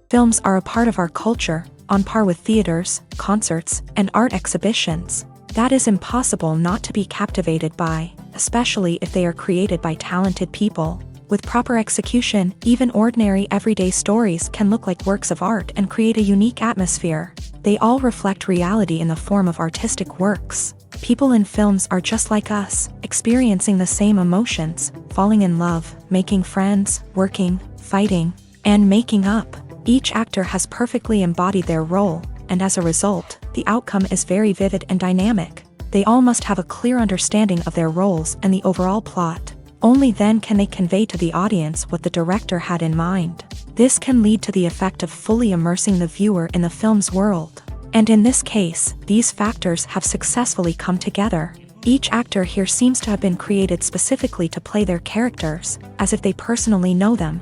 Films are a part of our culture, on par with theaters, concerts, and art exhibitions. That is impossible not to be captivated by, especially if they are created by talented people. With proper execution, even ordinary everyday stories can look like works of art and create a unique atmosphere. They all reflect reality in the form of artistic works. People in films are just like us, experiencing the same emotions, falling in love, making friends, working, fighting, and making up. Each actor has perfectly embodied their role, and as a result, the outcome is very vivid and dynamic. They all must have a clear understanding of their roles and the overall plot. Only then can they convey to the audience what the director had in mind. This can lead to the effect of fully immersing the viewer in the film's world. And in this case, these factors have successfully come together. Each actor here seems to have been created specifically to play their characters, as if they personally know them.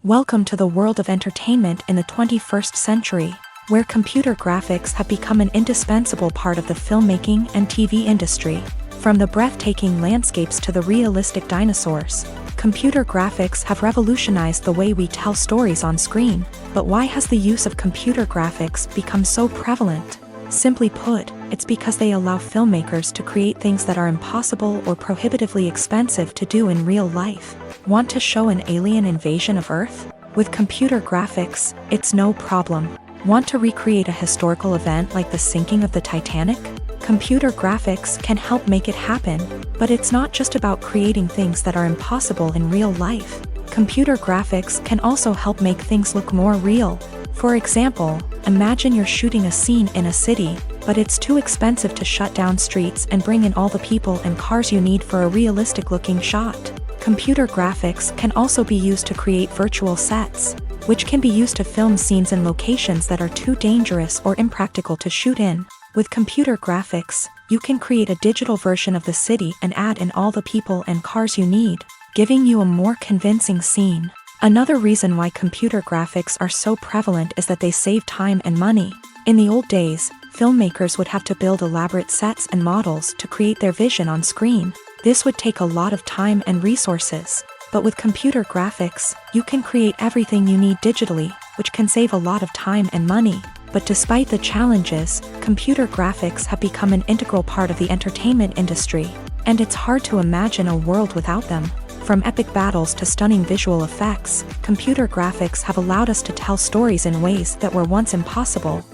Welcome to the world of entertainment in the 21st century, where computer graphics have become an indispensable part of the filmmaking and TV industry. From the breathtaking landscapes to the realistic dinosaurs, computer graphics have revolutionized the way we tell stories on screen. But why has the use of computer graphics become so prevalent? Simply put, it's because they allow filmmakers to create things that are impossible or prohibitively expensive to do in real life. Want to show an alien invasion of Earth? With computer graphics, it's no problem. Want to recreate a historical event like the sinking of the Titanic? Computer graphics can help make it happen, but it's not just about creating things that are impossible in real life. Computer graphics can also help make things look more real. For example, imagine you're shooting a scene in a city, but it's too expensive to shut down streets and bring in all the people and cars you need for a realistic-looking shot. Computer graphics can also be used to create virtual sets, which can be used to film scenes in locations that are too dangerous or impractical to shoot in. With computer graphics, you can create a digital version of the city and add in all the people and cars you need, giving you a more convincing scene. Another reason why computer graphics are so prevalent is that they save time and money. In the old days, filmmakers would have to build elaborate sets and models to create their vision on screen. This would take a lot of time and resources. But with computer graphics, you can create everything you need digitally, which can save a lot of time and money. But despite the challenges, computer graphics have become an integral part of the entertainment industry, and it's hard to imagine a world without them. From epic battles to stunning visual effects, computer graphics have allowed us to tell stories in ways that were once impossible.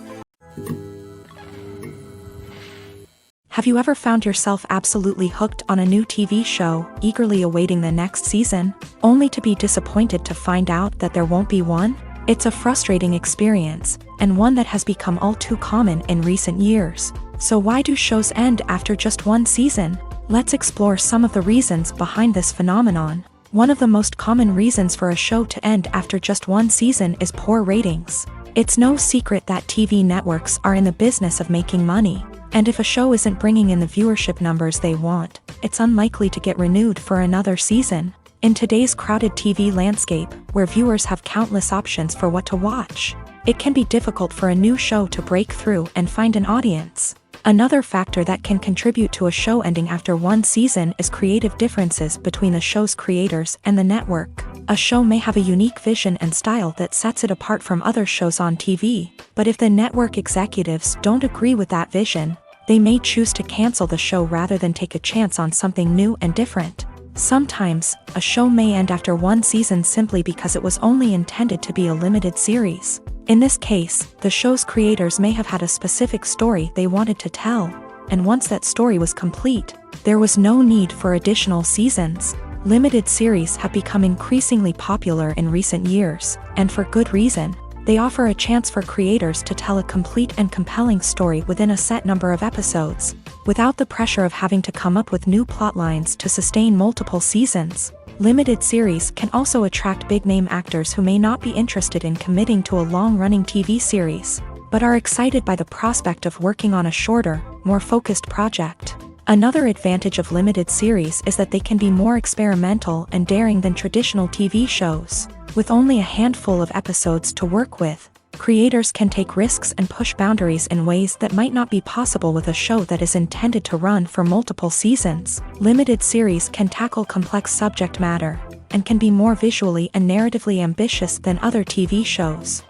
Have you ever found yourself absolutely hooked on a new TV show, eagerly awaiting the next season, only to be disappointed to find out that there won't be one? It's a frustrating experience, and one that has become all too common in recent years. So why do shows end after just one season? Let's explore some of the reasons behind this phenomenon. One of the most common reasons for a show to end after just one season is poor ratings. It's no secret that TV networks are in the business of making money. And if a show isn't bringing in the viewership numbers they want, it's unlikely to get renewed for another season. In today's crowded TV landscape, where viewers have countless options for what to watch, it can be difficult for a new show to break through and find an audience. Another factor that can contribute to a show ending after one season is creative differences between the show's creators and the network. A show may have a unique vision and style that sets it apart from other shows on TV, but if the network executives don't agree with that vision, they may choose to cancel the show rather than take a chance on something new and different. Sometimes, a show may end after one season simply because it was only intended to be a limited series. In this case, the show's creators may have had a specific story they wanted to tell, and once that story was complete, there was no need for additional seasons. Limited series have become increasingly popular in recent years, and for good reason. They offer a chance for creators to tell a complete and compelling story within a set number of episodes, without the pressure of having to come up with new plotlines to sustain multiple seasons. Limited series can also attract big-name actors who may not be interested in committing to a long-running TV series, but are excited by the prospect of working on a shorter, more focused project. Another advantage of limited series is that they can be more experimental and daring than traditional TV shows. With only a handful of episodes to work with, creators can take risks and push boundaries in ways that might not be possible with a show that is intended to run for multiple seasons. Limited series can tackle complex subject matter, and can be more visually and narratively ambitious than other TV shows.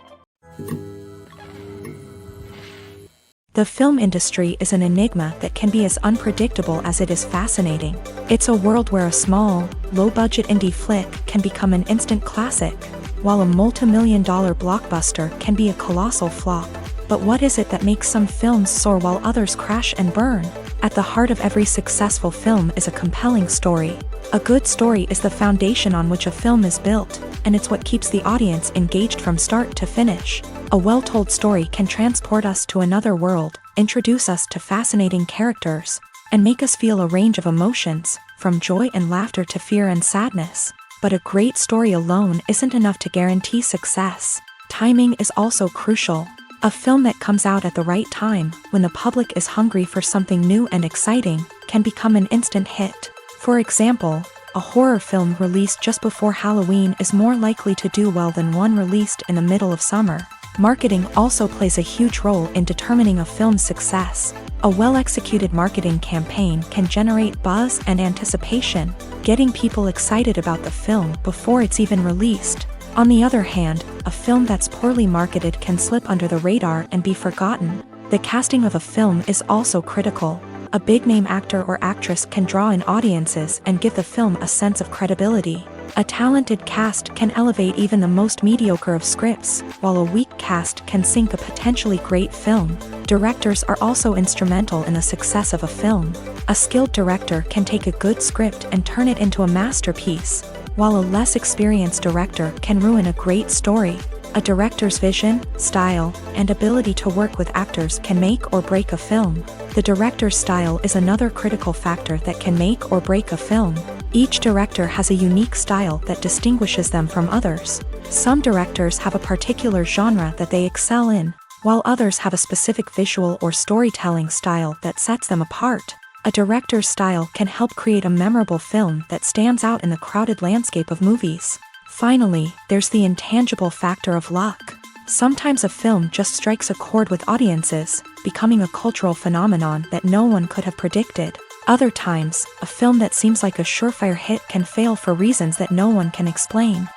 The film industry is an enigma that can be as unpredictable as it is fascinating. It's a world where a small, low-budget indie flick can become an instant classic, while a multi-million-dollar blockbuster can be a colossal flop. But what is it that makes some films soar while others crash and burn? At the heart of every successful film is a compelling story. A good story is the foundation on which a film is built, and it's what keeps the audience engaged from start to finish. A well-told story can transport us to another world, introduce us to fascinating characters, and make us feel a range of emotions, from joy and laughter to fear and sadness. But a great story alone isn't enough to guarantee success. Timing is also crucial. A film that comes out at the right time, when the public is hungry for something new and exciting, can become an instant hit. For example, a horror film released just before Halloween is more likely to do well than one released in the middle of summer. Marketing also plays a huge role in determining a film's success. A well-executed marketing campaign can generate buzz and anticipation, getting people excited about the film before it's even released. On the other hand, a film that's poorly marketed can slip under the radar and be forgotten. The casting of a film is also critical. A big-name actor or actress can draw in audiences and give the film a sense of credibility. A talented cast can elevate even the most mediocre of scripts, while a weak cast can sink a potentially great film. Directors are also instrumental in the success of a film. A skilled director can take a good script and turn it into a masterpiece, while a less experienced director can ruin a great story. A director's vision, style, and ability to work with actors can make or break a film. The director's style is another critical factor that can make or break a film. Each director has a unique style that distinguishes them from others. Some directors have a particular genre that they excel in, while others have a specific visual or storytelling style that sets them apart. A director's style can help create a memorable film that stands out in the crowded landscape of movies. Finally, there's the intangible factor of luck. Sometimes a film just strikes a chord with audiences, becoming a cultural phenomenon that no one could have predicted. Other times, a film that seems like a surefire hit can fail for reasons that no one can explain.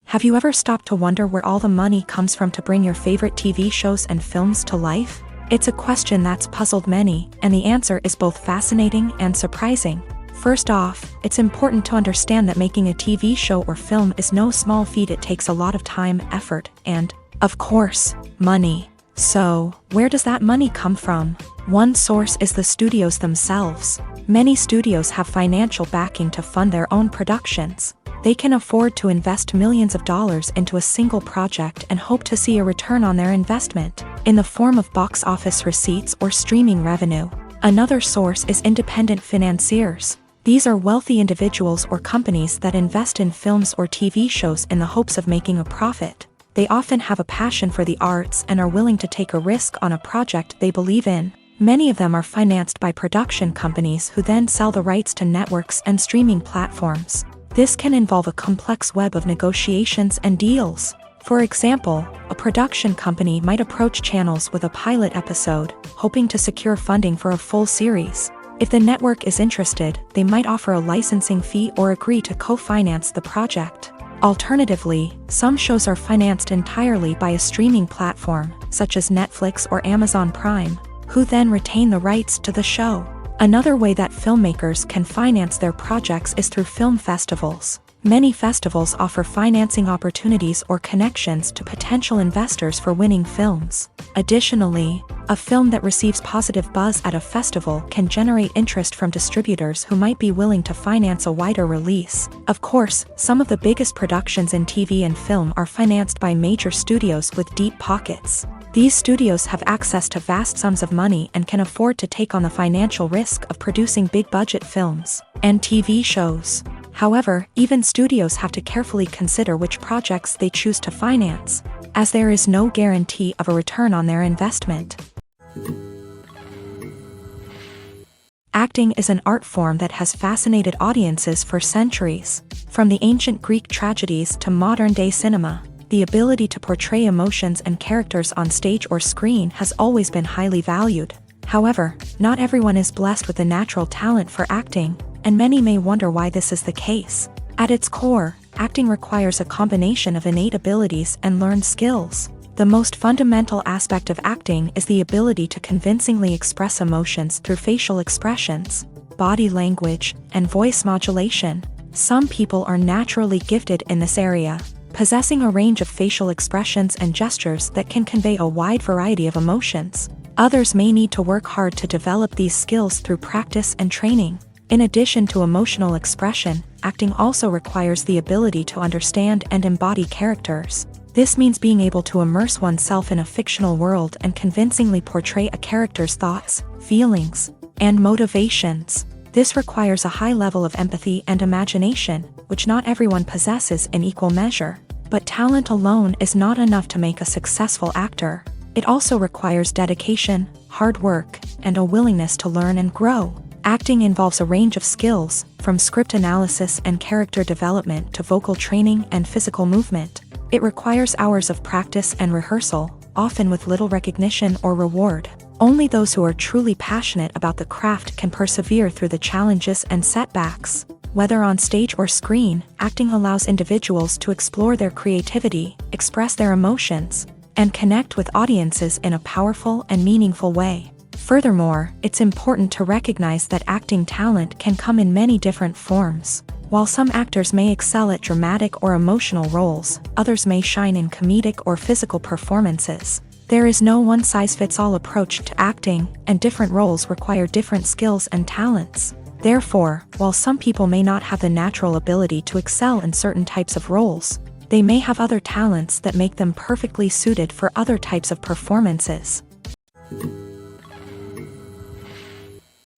Have you ever stopped to wonder where all the money comes from to bring your favorite TV shows and films to life? It's a question that's puzzled many, and the answer is both fascinating and surprising. First off, it's important to understand that making a TV show or film is no small feat. It takes a lot of time, effort, and, of course, money. So, where does that money come from? One source is the studios themselves. Many studios have financial backing to fund their own productions. They can afford to invest millions of dollars into a single project and hope to see a return on their investment, in the form of box office receipts or streaming revenue. Another source is independent financiers. These are wealthy individuals or companies that invest in films or TV shows in the hopes of making a profit. They often have a passion for the arts and are willing to take a risk on a project they believe in. Many of them are financed by production companies who then sell the rights to networks and streaming platforms. This can involve a complex web of negotiations and deals. For example, a production company might approach channels with a pilot episode, hoping to secure funding for a full series. If the network is interested, they might offer a licensing fee or agree to co-finance the project. Alternatively, some shows are financed entirely by a streaming platform, such as Netflix or Amazon Prime, who then retain the rights to the show. Another way that filmmakers can finance their projects is through film festivals. Many festivals offer financing opportunities or connections to potential investors for winning films. Additionally, a film that receives positive buzz at a festival can generate interest from distributors who might be willing to finance a wider release. Of course, some of the biggest productions in TV and film are financed by major studios with deep pockets. These studios have access to vast sums of money and can afford to take on the financial risk of producing big-budget films and TV shows. However, even studios have to carefully consider which projects they choose to finance, as there is no guarantee of a return on their investment. Acting is an art form that has fascinated audiences for centuries. From the ancient Greek tragedies to modern-day cinema, the ability to portray emotions and characters on stage or screen has always been highly valued. However, not everyone is blessed with the natural talent for acting. and many may wonder why this is the case. At its core, acting requires a combination of innate abilities and learned skills. The most fundamental aspect of acting is the ability to convincingly express emotions through facial expressions, body language, and voice modulation. Some people are naturally gifted in this area, possessing a range of facial expressions and gestures that can convey a wide variety of emotions. Others may need to work hard to develop these skills through practice and training. In addition to emotional expression, acting also requires the ability to understand and embody characters. This means being able to immerse oneself in a fictional world and convincingly portray a character's thoughts, feelings, and motivations. This requires a high level of empathy and imagination, which not everyone possesses in equal measure. But talent alone is not enough to make a successful actor. It also requires dedication, hard work, and a willingness to learn and grow. Acting involves a range of skills, from script analysis and character development to vocal training and physical movement. It requires hours of practice and rehearsal, often with little recognition or reward. Only those who are truly passionate about the craft can persevere through the challenges and setbacks. Whether on stage or screen, acting allows individuals to explore their creativity, express their emotions, and connect with audiences in a powerful and meaningful way. Furthermore, it's important to recognize that acting talent can come in many different forms. While some actors may excel at dramatic or emotional roles, others may shine in comedic or physical performances. There is no one-size-fits-all approach to acting, and different roles require different skills and talents. Therefore, while some people may not have the natural ability to excel in certain types of roles, they may have other talents that make them perfectly suited for other types of performances.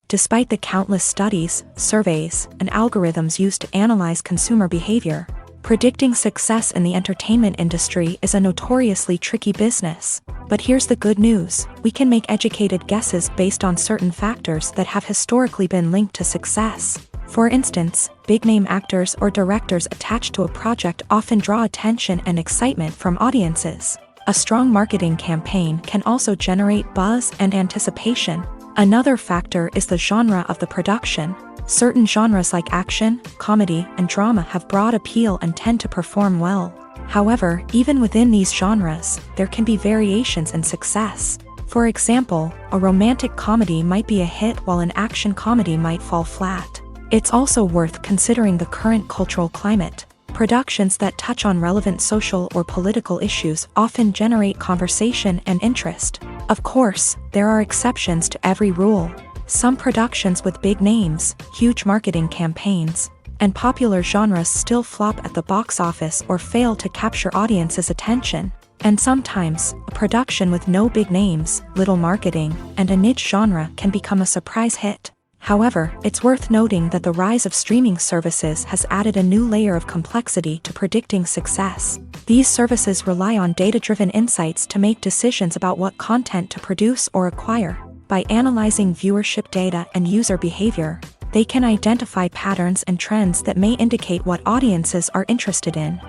Despite the countless studies, surveys, and algorithms used to analyze consumer behavior, predicting success in the entertainment industry is a notoriously tricky business. But here's the good news: we can make educated guesses based on certain factors that have historically been linked to success. For instance, big-name actors or directors attached to a project often draw attention and excitement from audiences. A strong marketing campaign can also generate buzz and anticipation. Another factor is the genre of the production. Certain genres like action, comedy, and drama have broad appeal and tend to perform well. However, even within these genres, there can be variations in success. For example, a romantic comedy might be a hit while an action comedy might fall flat. It's also worth considering the current cultural climate. Productions that touch on relevant social or political issues often generate conversation and interest. Of course, there are exceptions to every rule. Some productions with big names, huge marketing campaigns, and popular genres still flop at the box office or fail to capture audiences' attention. And sometimes, a production with no big names, little marketing, and a niche genre can become a surprise hit. However, it's worth noting that the rise of streaming services has added a new layer of complexity to predicting success. These services rely on data-driven insights to make decisions about what content to produce or acquire. By analyzing viewership data and user behavior, they can identify patterns and trends that may indicate what audiences are interested in.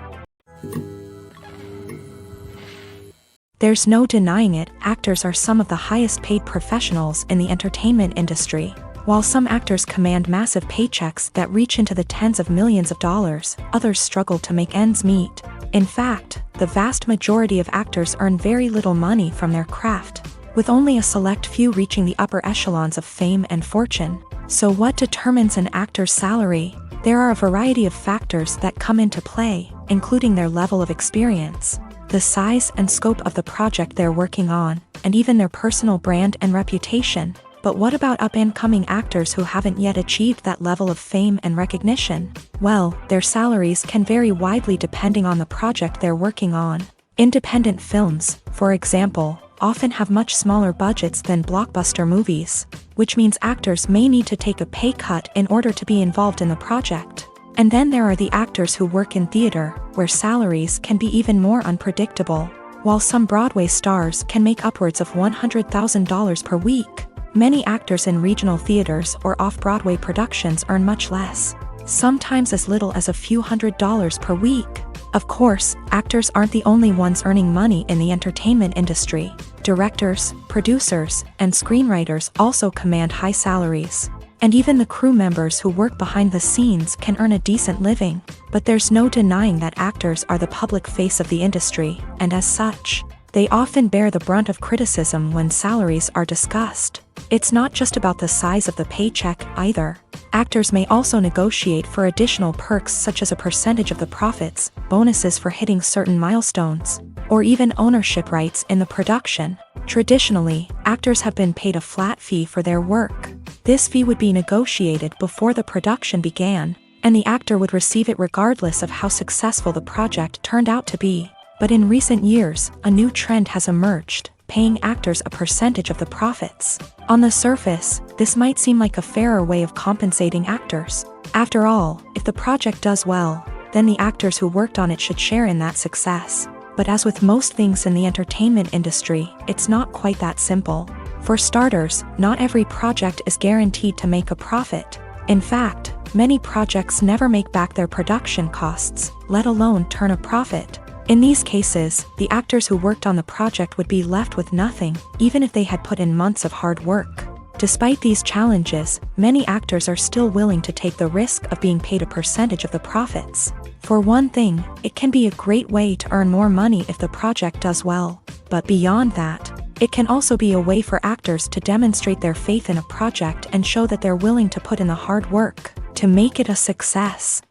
There's no denying it, actors are some of the highest-paid professionals in the entertainment industry. While some actors command massive paychecks that reach into the tens of millions of dollars, others struggle to make ends meet. In fact, the vast majority of actors earn very little money from their craft, with only a select few reaching the upper echelons of fame and fortune. So what determines an actor's salary? There are a variety of factors that come into play, including their level of experience, the size and scope of the project they're working on, and even their personal brand and reputation. But what about up-and-coming actors who haven't yet achieved that level of fame and recognition? Well, their salaries can vary widely depending on the project they're working on. Independent films, for example, often have much smaller budgets than blockbuster movies, which means actors may need to take a pay cut in order to be involved in the project. And then there are the actors who work in theater, where salaries can be even more unpredictable. While some Broadway stars can make upwards of $100,000 per week, many actors in regional theaters or off-Broadway productions earn much less, sometimes as little as a few $100s per week. Of course, actors aren't the only ones earning money in the entertainment industry. Directors, producers, and screenwriters also command high salaries. And even the crew members who work behind the scenes can earn a decent living. But there's no denying that actors are the public face of the industry, and as such, they often bear the brunt of criticism when salaries are discussed. It's not just about the size of the paycheck either. Actors may also negotiate for additional perks such as a percentage of the profits, bonuses for hitting certain milestones, or even ownership rights in the production. Traditionally, actors have been paid a flat fee for their work. This fee would be negotiated before the production began, and the actor would receive it regardless of how successful the project turned out to be. But in recent years, a new trend has emerged, paying actors a percentage of the profits. On the surface, this might seem like a fairer way of compensating actors. After all, if the project does well, then the actors who worked on it should share in that success. But as with most things in the entertainment industry, it's not quite that simple. For starters, not every project is guaranteed to make a profit. In fact, many projects never make back their production costs, let alone turn a profit. In these cases, the actors who worked on the project would be left with nothing, even if they had put in months of hard work. Despite these challenges, many actors are still willing to take the risk of being paid a percentage of the profits. For one thing, it can be a great way to earn more money if the project does well. But beyond that, it can also be a way for actors to demonstrate their faith in a project and show that they're willing to put in the hard work to make it a success.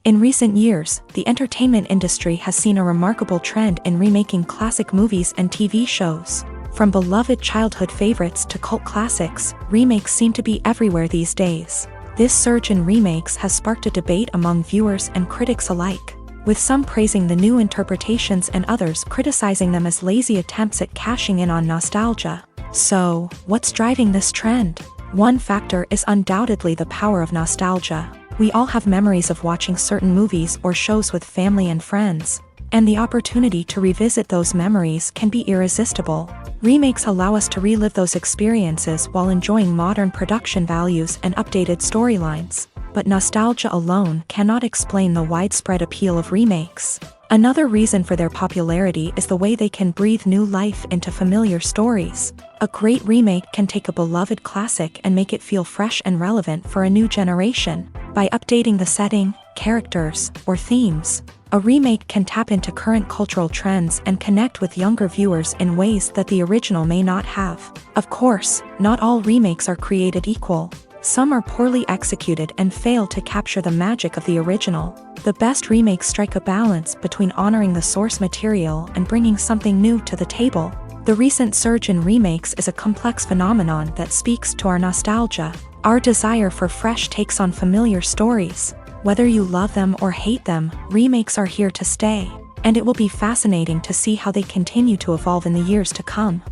In recent years, the entertainment industry has seen a remarkable trend in remaking classic movies and TV shows. From beloved childhood favorites to cult classics, remakes seem to be everywhere these days. This surge in remakes has sparked a debate among viewers and critics alike, with some praising the new interpretations and others criticizing them as lazy attempts at cashing in on nostalgia. So, what's driving this trend? One factor is undoubtedly the power of nostalgia. We all have memories of watching certain movies or shows with family and friends, and the opportunity to revisit those memories can be irresistible. Remakes allow us to relive those experiences while enjoying modern production values and updated storylines. But nostalgia alone cannot explain the widespread appeal of remakes. Another reason for their popularity is the way they can breathe new life into familiar stories. A great remake can take a beloved classic and make it feel fresh and relevant for a new generation. By updating the setting, characters, or themes, a remake can tap into current cultural trends and connect with younger viewers in ways that the original may not have. Of course, not all remakes are created equal. Some are poorly executed and fail to capture the magic of the original. The best remakes strike a balance between honoring the source material and bringing something new to the table. The recent surge in remakes is a complex phenomenon that speaks to our nostalgia, our desire for fresh takes on familiar stories. Whether you love them or hate them, remakes are here to stay, and it will be fascinating to see how they continue to evolve in the years to come.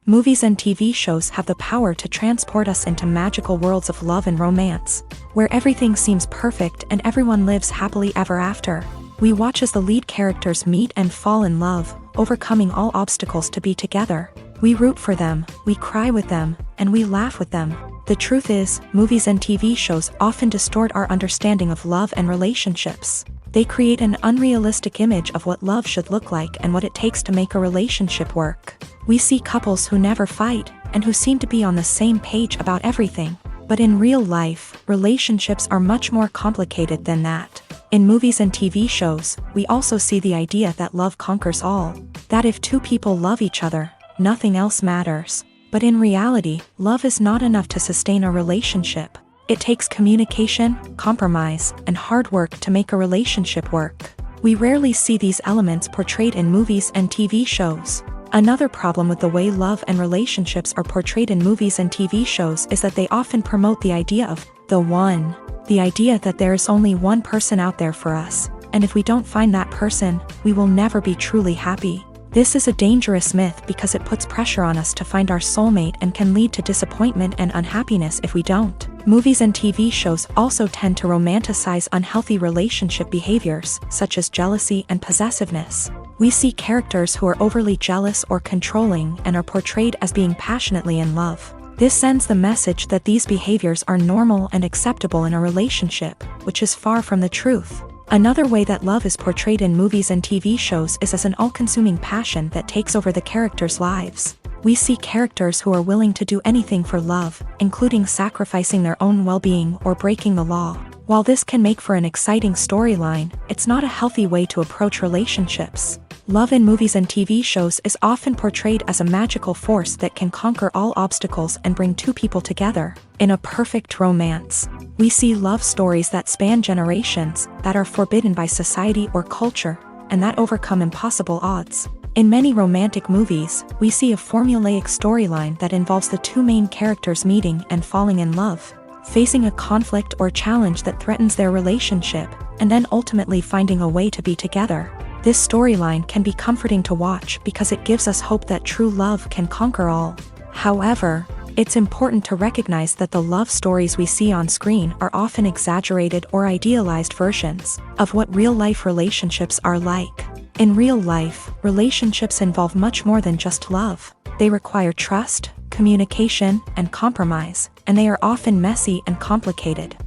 Movies and TV shows have the power to transport us into magical worlds of love and romance, where everything seems perfect and everyone lives happily ever after. We watch as the lead characters meet and fall in love, overcoming all obstacles to be together. We root for them, we cry with them, and we laugh with them. The truth is, movies and TV shows often distort our understanding of love and relationships. They create an unrealistic image of what love should look like and what it takes to make a relationship work. We see couples who never fight, and who seem to be on the same page about everything. But in real life, relationships are much more complicated than that. In movies and TV shows, we also see the idea that love conquers all. That if two people love each other, nothing else matters. But in reality, love is not enough to sustain a relationship. It takes communication, compromise, and hard work to make a relationship work. We rarely see these elements portrayed in movies and TV shows. Another problem with the way love and relationships are portrayed in movies and TV shows is that they often promote the idea of the one. The idea that there is only one person out there for us, and if we don't find that person, we will never be truly happy. This is a dangerous myth because it puts pressure on us to find our soulmate and can lead to disappointment and unhappiness if we don't. Movies and TV shows also tend to romanticize unhealthy relationship behaviors, such as jealousy and possessiveness. We see characters who are overly jealous or controlling and are portrayed as being passionately in love. This sends the message that these behaviors are normal and acceptable in a relationship, which is far from the truth. Another way that love is portrayed in movies and TV shows is as an all-consuming passion that takes over the characters' lives. We see characters who are willing to do anything for love, including sacrificing their own well-being or breaking the law. While this can make for an exciting storyline, it's not a healthy way to approach relationships. Love in movies and TV shows is often portrayed as a magical force that can conquer all obstacles and bring two people together. In a perfect romance, we see love stories that span generations, that are forbidden by society or culture, and that overcome impossible odds. In many romantic movies, we see a formulaic storyline that involves the two main characters meeting and falling in love, facing a conflict or challenge that threatens their relationship, and then ultimately finding a way to be together. This storyline can be comforting to watch because it gives us hope that true love can conquer all. However, it's important to recognize that the love stories we see on screen are often exaggerated or idealized versions of what real-life relationships are like. In real life, relationships involve much more than just love. They require trust, communication, and compromise, and they are often messy and complicated.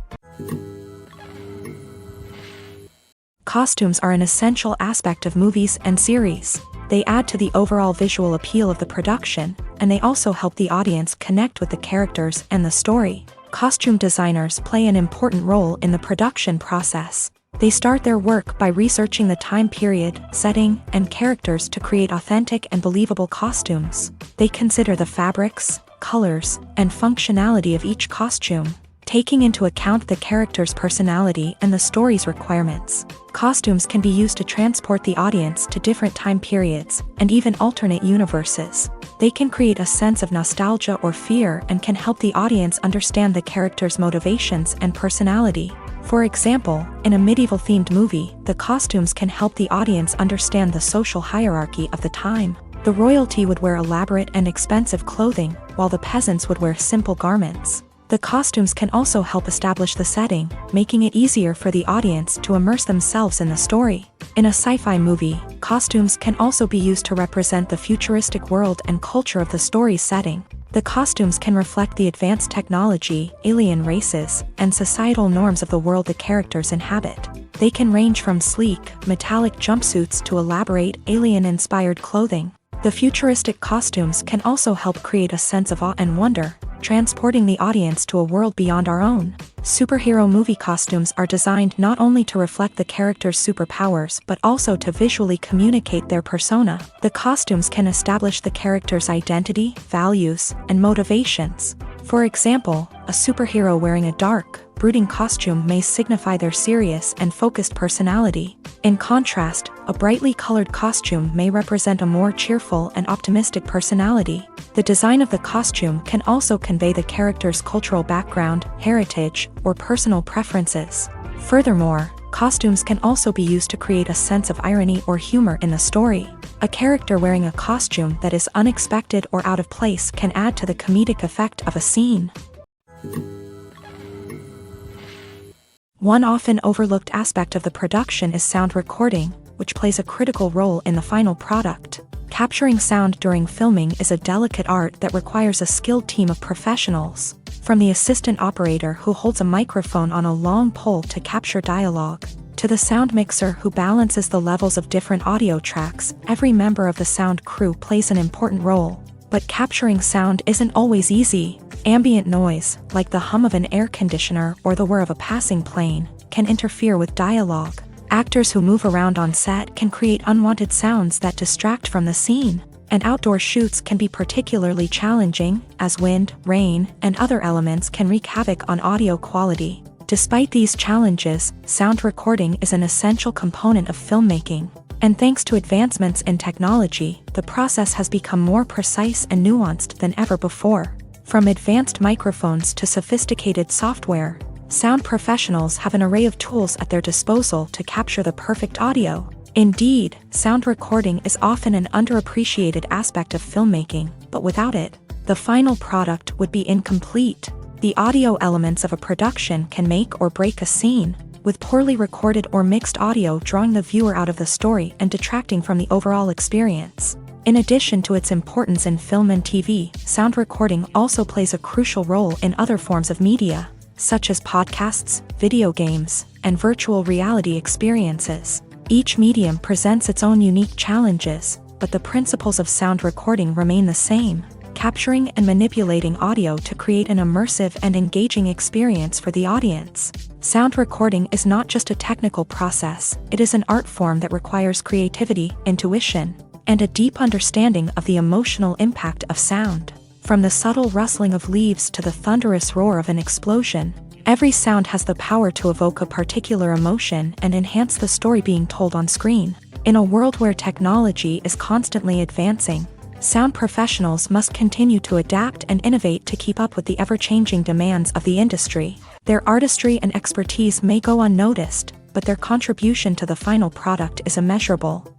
Costumes are an essential aspect of movies and series. They add to the overall visual appeal of the production, and they also help the audience connect with the characters and the story. Costume designers play an important role in the production process. They start their work by researching the time period, setting, and characters to create authentic and believable costumes. They consider the fabrics, colors, and functionality of each costume, taking into account the character's personality and the story's requirements. Costumes can be used to transport the audience to different time periods and even alternate universes. They can create a sense of nostalgia or fear and can help the audience understand the character's motivations and personality. For example, in a medieval-themed movie, the costumes can help the audience understand the social hierarchy of the time. The royalty would wear elaborate and expensive clothing, while the peasants would wear simple garments. The costumes can also help establish the setting, making it easier for the audience to immerse themselves in the story. In a sci-fi movie, costumes can also be used to represent the futuristic world and culture of the story's setting. The costumes can reflect the advanced technology, alien races, and societal norms of the world the characters inhabit. They can range from sleek, metallic jumpsuits to elaborate, alien-inspired clothing. The futuristic costumes can also help create a sense of awe and wonder, transporting the audience to a world beyond our own. Superhero movie costumes are designed not only to reflect the character's superpowers but also to visually communicate their persona. The costumes can establish the character's identity, values, and motivations. For example, a superhero wearing a dark, brooding costume may signify their serious and focused personality. In contrast, a brightly colored costume may represent a more cheerful and optimistic personality. The design of the costume can also convey the character's cultural background, heritage, or personal preferences. Furthermore, costumes can also be used to create a sense of irony or humor in the story. A character wearing a costume that is unexpected or out of place can add to the comedic effect of a scene. One often overlooked aspect of the production is sound recording, which plays a critical role in the final product. Capturing sound during filming is a delicate art that requires a skilled team of professionals. From the assistant operator who holds a microphone on a long pole to capture dialogue, to the sound mixer who balances the levels of different audio tracks, every member of the sound crew plays an important role. But capturing sound isn't always easy. Ambient noise, like the hum of an air conditioner or the whir of a passing plane, can interfere with dialogue. Actors who move around on set can create unwanted sounds that distract from the scene. And outdoor shoots can be particularly challenging, as wind, rain, and other elements can wreak havoc on audio quality. Despite these challenges, sound recording is an essential component of filmmaking. And thanks to advancements in technology, the process has become more precise and nuanced than ever before. From advanced microphones to sophisticated software, sound professionals have an array of tools at their disposal to capture the perfect audio. Indeed, sound recording is often an underappreciated aspect of filmmaking, but without it, the final product would be incomplete. The audio elements of a production can make or break a scene, with poorly recorded or mixed audio drawing the viewer out of the story and detracting from the overall experience. In addition to its importance in film and TV, sound recording also plays a crucial role in other forms of media. such as podcasts, video games, and virtual reality experiences. Each medium presents its own unique challenges, but the principles of sound recording remain the same, capturing and manipulating audio to create an immersive and engaging experience for the audience. Sound recording is not just a technical process, it is an art form that requires creativity, intuition, and a deep understanding of the emotional impact of sound. From the subtle rustling of leaves to the thunderous roar of an explosion, every sound has the power to evoke a particular emotion and enhance the story being told on screen. In a world where technology is constantly advancing, sound professionals must continue to adapt and innovate to keep up with the ever-changing demands of the industry. Their artistry and expertise may go unnoticed, but their contribution to the final product is immeasurable.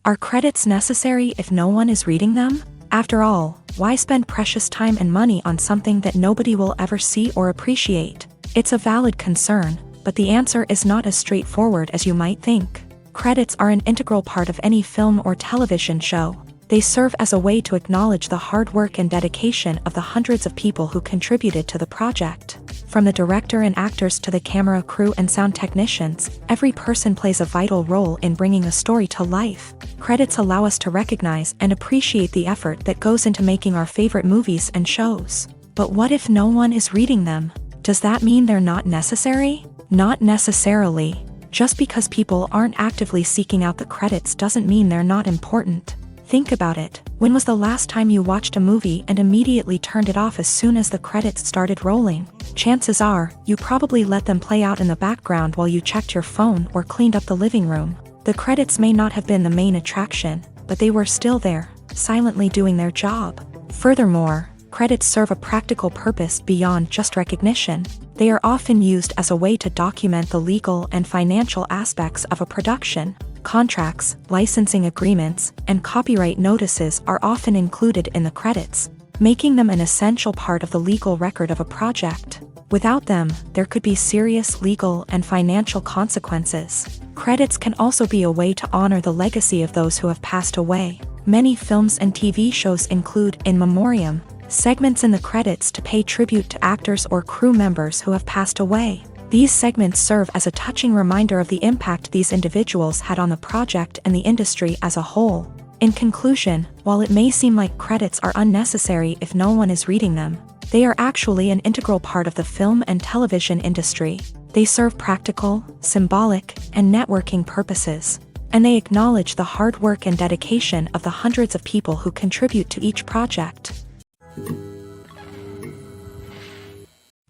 Are credits necessary if no one is reading them? After all, why spend precious time and money on something that nobody will ever see or appreciate? It's a valid concern, but the answer is not as straightforward as you might think. Credits are an integral part of any film or television show. They serve as a way to acknowledge the hard work and dedication of the hundreds of people who contributed to the project. From the director and actors to the camera crew and sound technicians, every person plays a vital role in bringing a story to life. Credits allow us to recognize and appreciate the effort that goes into making our favorite movies and shows. But what if no one is reading them? Does that mean they're not necessary? Not necessarily. Just because people aren't actively seeking out the credits doesn't mean they're not important. Think about it. When was the last time you watched a movie and immediately turned it off as soon as the credits started rolling? Chances are, you probably let them play out in the background while you checked your phone or cleaned up the living room. The credits may not have been the main attraction, but they were still there, silently doing their job. Furthermore, credits serve a practical purpose beyond just recognition. They are often used as a way to document the legal and financial aspects of a production. Contracts, licensing agreements, and copyright notices are often included in the credits, making them an essential part of the legal record of a project. Without them, there could be serious legal and financial consequences. Credits can also be a way to honor the legacy of those who have passed away. Many films and TV shows include in memoriam segments in the credits to pay tribute to actors or crew members who have passed away. These segments serve as a touching reminder of the impact these individuals had on the project and the industry as a whole. In conclusion, while it may seem like credits are unnecessary if no one is reading them, they are actually an integral part of the film and television industry. They serve practical, symbolic, and networking purposes, and they acknowledge the hard work and dedication of the hundreds of people who contribute to each project.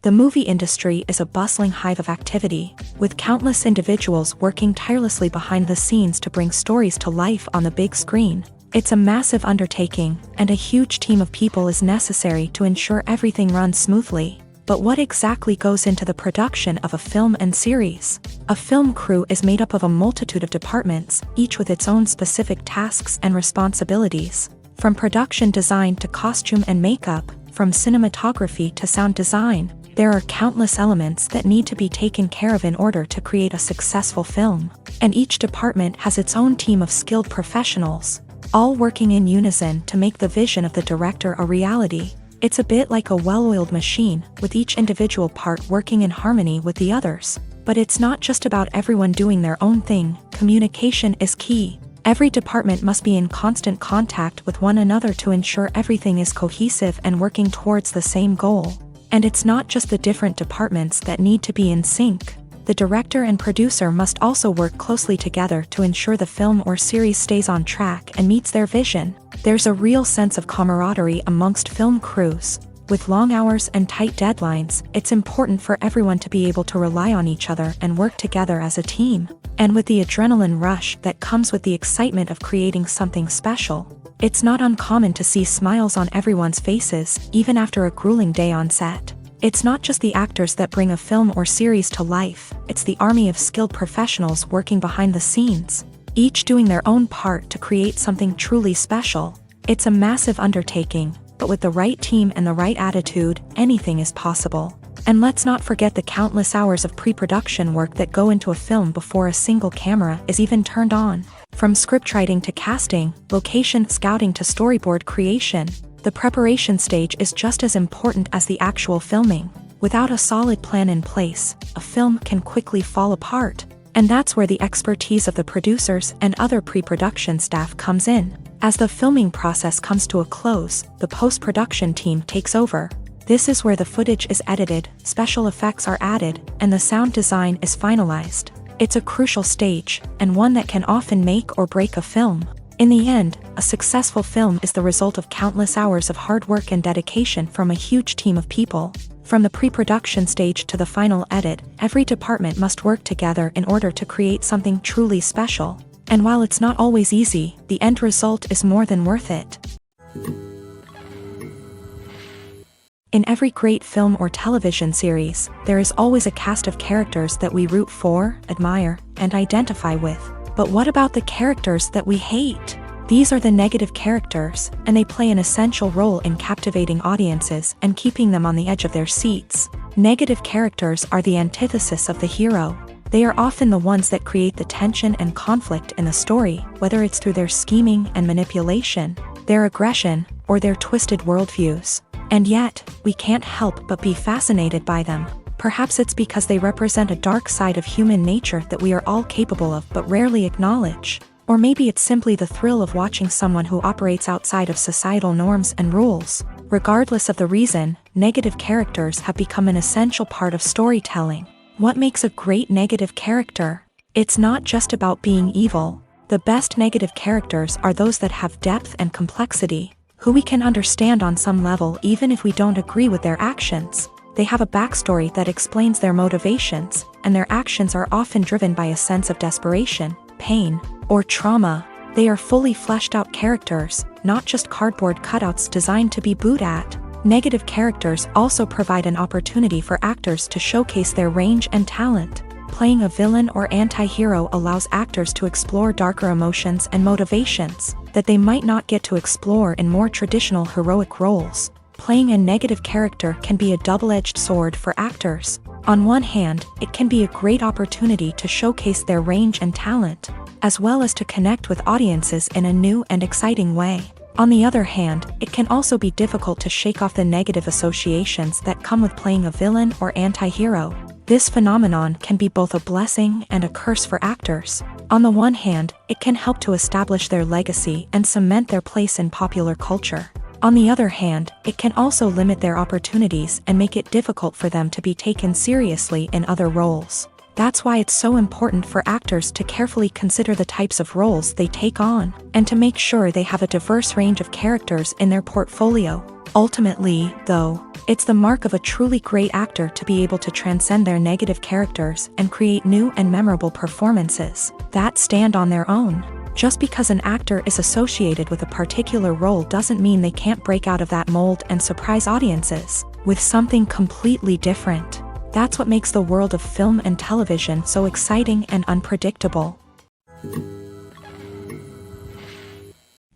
The movie industry is a bustling hive of activity, with countless individuals working tirelessly behind the scenes to bring stories to life on the big screen. It's a massive undertaking, and a huge team of people is necessary to ensure everything runs smoothly. But what exactly goes into the production of a film and series? A film crew is made up of a multitude of departments, each with its own specific tasks and responsibilities. From production design to costume and makeup, from cinematography to sound design, there are countless elements that need to be taken care of in order to create a successful film. And each department has its own team of skilled professionals, all working in unison to make the vision of the director a reality. It's a bit like a well-oiled machine, with each individual part working in harmony with the others. But it's not just about everyone doing their own thing. Communication is key. Every department must be in constant contact with one another to ensure everything is cohesive and working towards the same goal. And it's not just the different departments that need to be in sync. The director and producer must also work closely together to ensure the film or series stays on track and meets their vision. There's a real sense of camaraderie amongst film crews. With long hours and tight deadlines, it's important for everyone to be able to rely on each other and work together as a team. And with the adrenaline rush that comes with the excitement of creating something special, it's not uncommon to see smiles on everyone's faces, even after a grueling day on set. It's not just the actors that bring a film or series to life, it's the army of skilled professionals working behind the scenes, each doing their own part to create something truly special. It's a massive undertaking, but with the right team and the right attitude, anything is possible. And let's not forget the countless hours of pre-production work that go into a film before a single camera is even turned on. From scriptwriting to casting, location scouting to storyboard creation, The preparation stage is just as important as the actual filming. Without a solid plan in place, a film can quickly fall apart. And that's where the expertise of the producers and other pre-production staff comes in. As the filming process comes to a close, the post-production team takes over. This is where the footage is edited, special effects are added, and the sound design is finalized. It's a crucial stage, and one that can often make or break a film. In the end, a successful film is the result of countless hours of hard work and dedication from a huge team of people. From the pre-production stage to the final edit, every department must work together in order to create something truly special. And while it's not always easy, the end result is more than worth it. In every great film or television series, there is always a cast of characters that we root for, admire, and identify with. But what about the characters that we hate? These are the negative characters, and they play an essential role in captivating audiences and keeping them on the edge of their seats. Negative characters are the antithesis of the hero. They are often the ones that create the tension and conflict in the story, whether it's through their scheming and manipulation, their aggression, or their twisted worldviews. And yet, we can't help but be fascinated by them. Perhaps it's because they represent a dark side of human nature that we are all capable of but rarely acknowledge. Or maybe it's simply the thrill of watching someone who operates outside of societal norms and rules. Regardless of the reason, negative characters have become an essential part of storytelling. What makes a great negative character? It's not just about being evil. The best negative characters are those that have depth and complexity, who we can understand on some level even if we don't agree with their actions. They have a backstory that explains their motivations, and their actions are often driven by a sense of desperation, pain, or trauma. They are fully fleshed out characters, not just cardboard cutouts designed to be booed at. Negative characters also provide an opportunity for actors to showcase their range and talent. Playing a villain or anti-hero allows actors to explore darker emotions and motivations that they might not get to explore in more traditional heroic roles. Playing a negative character can be a double-edged sword for actors. On one hand, it can be a great opportunity to showcase their range and talent, as well as to connect with audiences in a new and exciting way. On the other hand, it can also be difficult to shake off the negative associations that come with playing a villain or anti-hero. This phenomenon can be both a blessing and a curse for actors. On the one hand, it can help to establish their legacy and cement their place in popular culture. On the other hand, it can also limit their opportunities and make it difficult for them to be taken seriously in other roles. That's why it's so important for actors to carefully consider the types of roles they take on, and to make sure they have a diverse range of characters in their portfolio. Ultimately, though, it's the mark of a truly great actor to be able to transcend their negative characters and create new and memorable performances that stand on their own. Just because an actor is associated with a particular role doesn't mean they can't break out of that mold and surprise audiences with something completely different. That's what makes the world of film and television so exciting and unpredictable.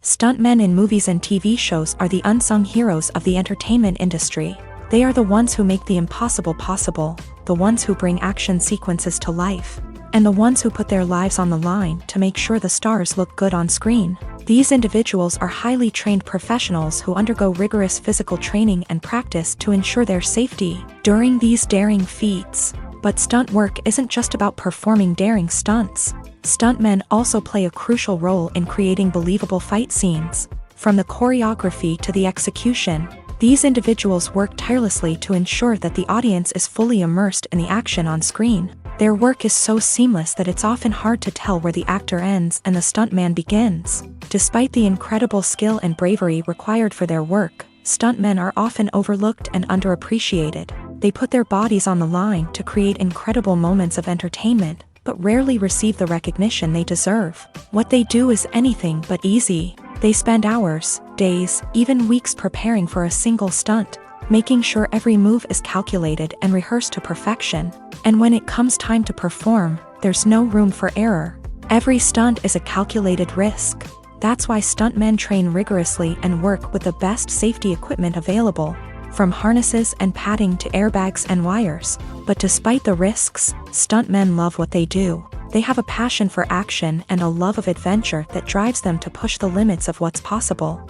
Stuntmen in movies and TV shows are the unsung heroes of the entertainment industry. They are the ones who make the impossible possible, the ones who bring action sequences to life, and the ones who put their lives on the line to make sure the stars look good on screen. These individuals are highly trained professionals who undergo rigorous physical training and practice to ensure their safety during these daring feats. But stunt work isn't just about performing daring stunts. Stuntmen also play a crucial role in creating believable fight scenes. From the choreography to the execution, these individuals work tirelessly to ensure that the audience is fully immersed in the action on screen. Their work is so seamless that it's often hard to tell where the actor ends and the stuntman begins. Despite the incredible skill and bravery required for their work, stuntmen are often overlooked and underappreciated. They put their bodies on the line to create incredible moments of entertainment, but rarely receive the recognition they deserve. What they do is anything but easy. They spend hours, days, even weeks preparing for a single stunt, making sure every move is calculated and rehearsed to perfection. And when it comes time to perform, there's no room for error. Every stunt is a calculated risk. That's why stuntmen train rigorously and work with the best safety equipment available, from harnesses and padding to airbags and wires. But despite the risks, stuntmen love what they do. They have a passion for action and a love of adventure that drives them to push the limits of what's possible.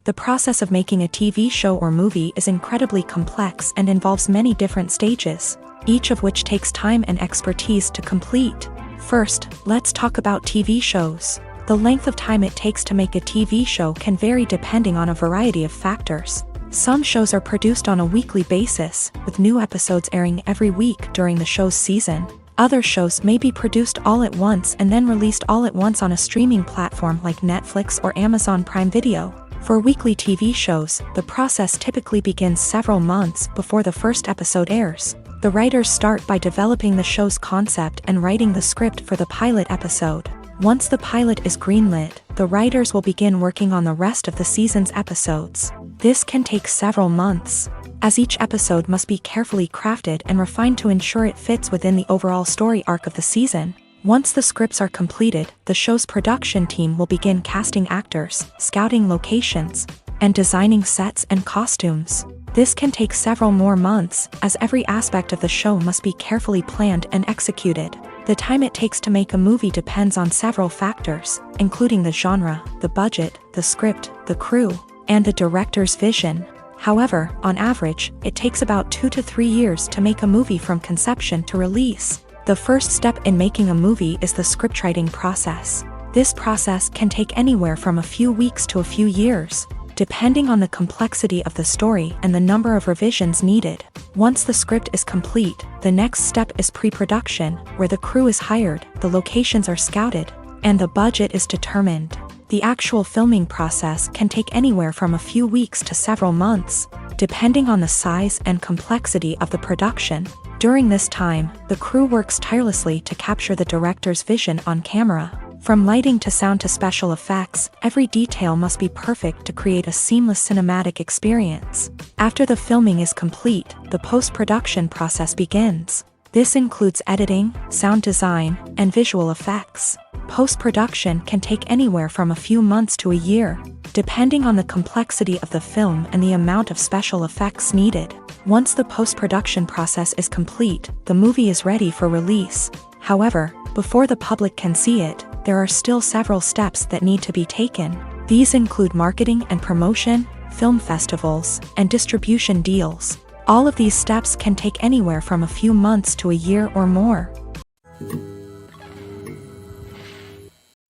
The process of making a TV show or movie is incredibly complex and involves many different stages, each of which takes time and expertise to complete. First, let's talk about TV shows. The length of time it takes to make a TV show can vary depending on a variety of factors. Some shows are produced on a weekly basis, with new episodes airing every week during the show's season. Other shows may be produced all at once and then released all at once on a streaming platform like Netflix or Amazon Prime Video. For weekly TV shows, the process typically begins several months before the first episode airs. The writers start by developing the show's concept and writing the script for the pilot episode. Once the pilot is greenlit, the writers will begin working on the rest of the season's episodes. This can take several months, as each episode must be carefully crafted and refined to ensure it fits within the overall story arc of the season. Once the scripts are completed, the show's production team will begin casting actors, scouting locations, and designing sets and costumes. This can take several more months, as every aspect of the show must be carefully planned and executed. The time it takes to make a movie depends on several factors, including the genre, the budget, the script, the crew, and the director's vision. However, on average, it takes about 2 to 3 years to make a movie from conception to release. The first step in making a movie is the scriptwriting process. This process can take anywhere from a few weeks to a few years, depending on the complexity of the story and the number of revisions needed. Once the script is complete, the next step is pre-production, where the crew is hired, the locations are scouted, and the budget is determined. The actual filming process can take anywhere from a few weeks to several months, depending on the size and complexity of the production. During this time, the crew works tirelessly to capture the director's vision on camera. From lighting to sound to special effects, every detail must be perfect to create a seamless cinematic experience. After the filming is complete, the post-production process begins. This includes editing, sound design, and visual effects. Post-production can take anywhere from a few months to a year, depending on the complexity of the film and the amount of special effects needed. Once the post-production process is complete, the movie is ready for release. However, before the public can see it, there are still several steps that need to be taken. These include marketing and promotion, film festivals, and distribution deals. All of these steps can take anywhere from a few months to a year or more.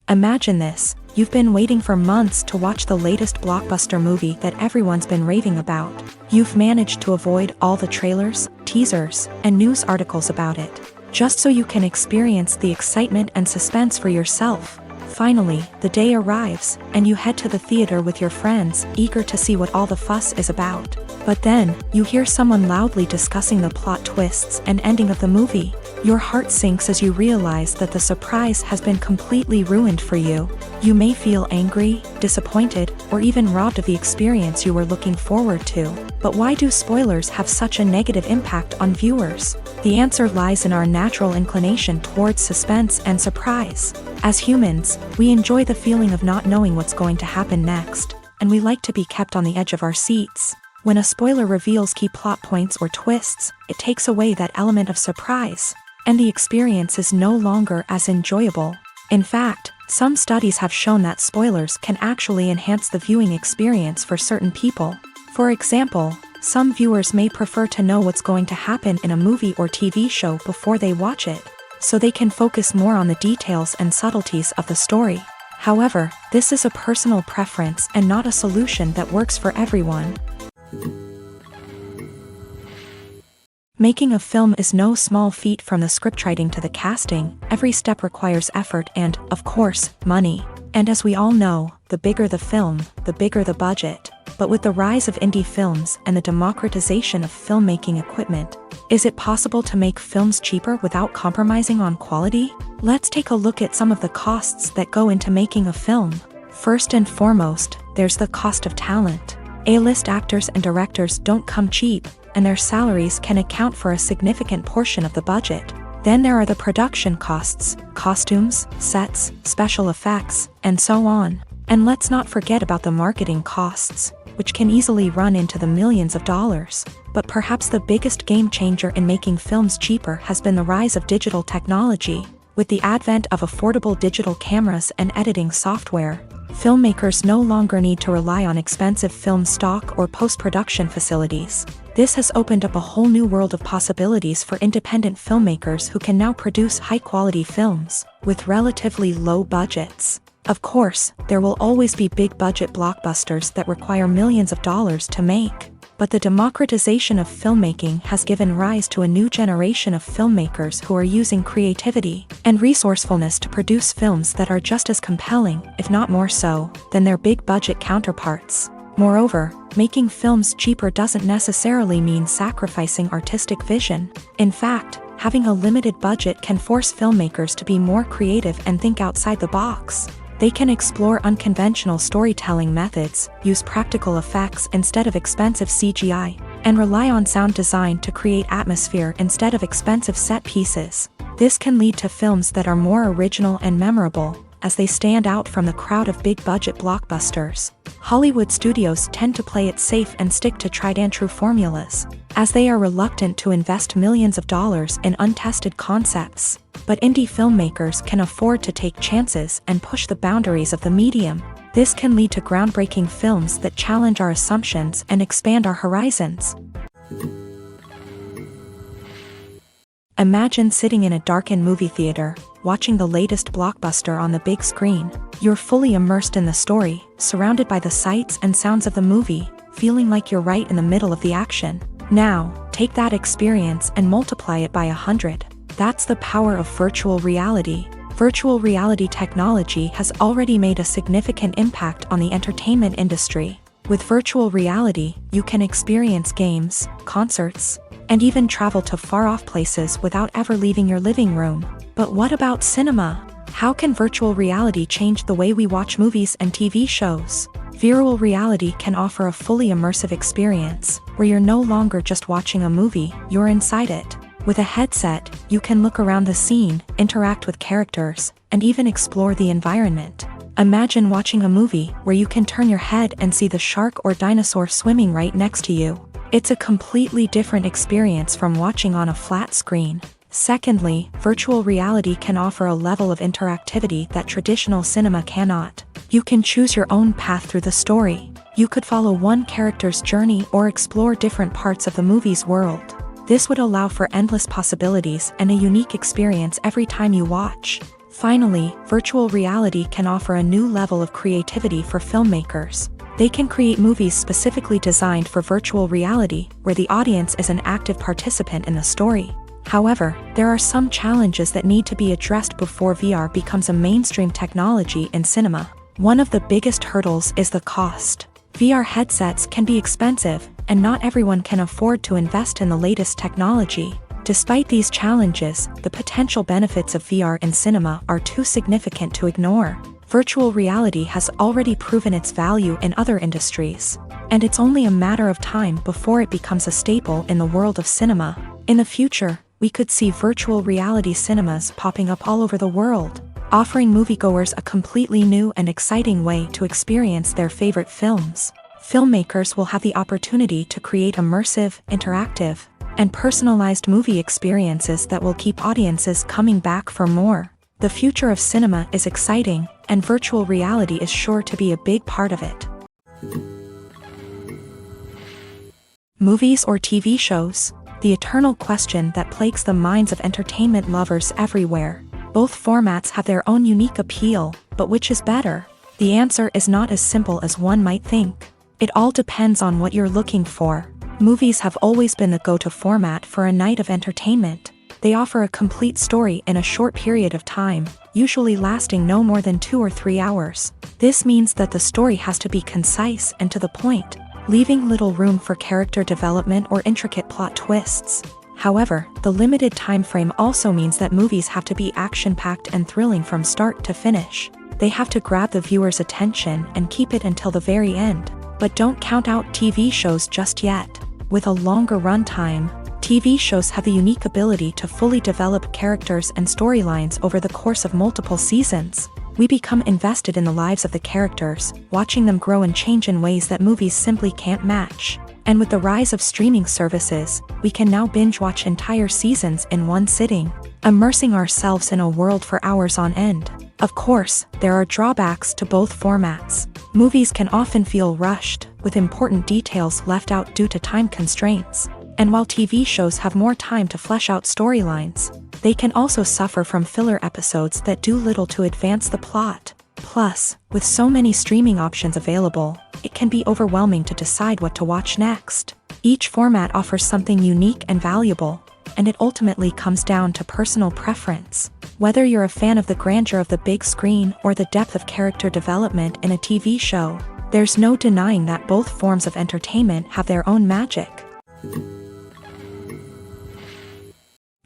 Imagine this: you've been waiting for months to watch the latest blockbuster movie that everyone's been raving about. You've managed to avoid all the trailers, teasers, and news articles about it, just so you can experience the excitement and suspense for yourself. Finally, the day arrives, and you head to the theater with your friends, eager to see what all the fuss is about. But then, you hear someone loudly discussing the plot twists and ending of the movie. Your heart sinks as you realize that the surprise has been completely ruined for you. You may feel angry, disappointed, or even robbed of the experience you were looking forward to. But why do spoilers have such a negative impact on viewers? The answer lies in our natural inclination towards suspense and surprise. As humans, we enjoy the feeling of not knowing what's going to happen next, and we like to be kept on the edge of our seats. When a spoiler reveals key plot points or twists, it takes away that element of surprise, and the experience is no longer as enjoyable. In fact, some studies have shown that spoilers can actually enhance the viewing experience for certain people. For example, some viewers may prefer to know what's going to happen in a movie or TV show before they watch it, so they can focus more on the details and subtleties of the story. However, this is a personal preference and not a solution that works for everyone. Making a film is no small feat. From the scriptwriting to the casting, every step requires effort and, of course, money. And as we all know, the bigger the film, the bigger the budget. But with the rise of indie films and the democratization of filmmaking equipment, is it possible to make films cheaper without compromising on quality? Let's take a look at some of the costs that go into making a film. First and foremost, there's the cost of talent. A-list actors and directors don't come cheap, and their salaries can account for a significant portion of the budget. Then there are the production costs, costumes, sets, special effects, and so on. And let's not forget about the marketing costs, which can easily run into the millions of dollars. But perhaps the biggest game changer in making films cheaper has been the rise of digital technology. With the advent of affordable digital cameras and editing software, filmmakers no longer need to rely on expensive film stock or post-production facilities. This has opened up a whole new world of possibilities for independent filmmakers who can now produce high-quality films with relatively low budgets. Of course, there will always be big-budget blockbusters that require millions of dollars to make. But the democratization of filmmaking has given rise to a new generation of filmmakers who are using creativity and resourcefulness to produce films that are just as compelling, if not more so, than their big-budget counterparts. Moreover, making films cheaper doesn't necessarily mean sacrificing artistic vision. In fact, having a limited budget can force filmmakers to be more creative and think outside the box. They can explore unconventional storytelling methods, use practical effects instead of expensive CGI, and rely on sound design to create atmosphere instead of expensive set pieces. This can lead to films that are more original and memorable, as they stand out from the crowd of big-budget blockbusters. Hollywood studios tend to play it safe and stick to tried-and-true formulas, as they are reluctant to invest millions of dollars in untested concepts. But indie filmmakers can afford to take chances and push the boundaries of the medium. This can lead to groundbreaking films that challenge our assumptions and expand our horizons. Imagine sitting in a darkened movie theater, watching the latest blockbuster on the big screen. You're fully immersed in the story, surrounded by the sights and sounds of the movie, feeling like you're right in the middle of the action. Now, take that experience and multiply it by 100. That's the power of virtual reality. Virtual reality technology has already made a significant impact on the entertainment industry. With virtual reality, you can experience games, concerts, and even travel to far-off places without ever leaving your living room. But what about cinema? How can virtual reality change the way we watch movies and TV shows? Virtual reality can offer a fully immersive experience, where you're no longer just watching a movie, you're inside it. With a headset, you can look around the scene, interact with characters, and even explore the environment. Imagine watching a movie where you can turn your head and see the shark or dinosaur swimming right next to you. It's a completely different experience from watching on a flat screen. Secondly, virtual reality can offer a level of interactivity that traditional cinema cannot. You can choose your own path through the story. You could follow one character's journey or explore different parts of the movie's world. This would allow for endless possibilities and a unique experience every time you watch. Finally, virtual reality can offer a new level of creativity for filmmakers. They can create movies specifically designed for virtual reality, where the audience is an active participant in the story. However, there are some challenges that need to be addressed before VR becomes a mainstream technology in cinema. One of the biggest hurdles is the cost. VR headsets can be expensive, and not everyone can afford to invest in the latest technology. Despite these challenges, the potential benefits of VR in cinema are too significant to ignore. Virtual reality has already proven its value in other industries, and it's only a matter of time before it becomes a staple in the world of cinema. In the future, we could see virtual reality cinemas popping up all over the world, offering moviegoers a completely new and exciting way to experience their favorite films. Filmmakers will have the opportunity to create immersive, interactive, and personalized movie experiences that will keep audiences coming back for more. The future of cinema is exciting, and virtual reality is sure to be a big part of it. Movies or TV shows? The eternal question that plagues the minds of entertainment lovers everywhere. Both formats have their own unique appeal, but which is better? The answer is not as simple as one might think. It all depends on what you're looking for. Movies have always been the go-to format for a night of entertainment. They offer a complete story in a short period of time, usually lasting no more than 2 or 3 hours. This means that the story has to be concise and to the point, leaving little room for character development or intricate plot twists. However, the limited time frame also means that movies have to be action-packed and thrilling from start to finish. They have to grab the viewer's attention and keep it until the very end. But don't count out TV shows just yet. With a longer runtime, TV shows have the unique ability to fully develop characters and storylines over the course of multiple seasons. We become invested in the lives of the characters, watching them grow and change in ways that movies simply can't match. And with the rise of streaming services, we can now binge-watch entire seasons in one sitting. immersing ourselves in a world for hours on end. Of course, there are drawbacks to both formats. Movies can often feel rushed, with important details left out due to time constraints. And while TV shows have more time to flesh out storylines, they can also suffer from filler episodes that do little to advance the plot. Plus, with so many streaming options available, it can be overwhelming to decide what to watch next. Each format offers something unique and valuable, and it ultimately comes down to personal preference. Whether you're a fan of the grandeur of the big screen or the depth of character development in a TV show, there's no denying that both forms of entertainment have their own magic.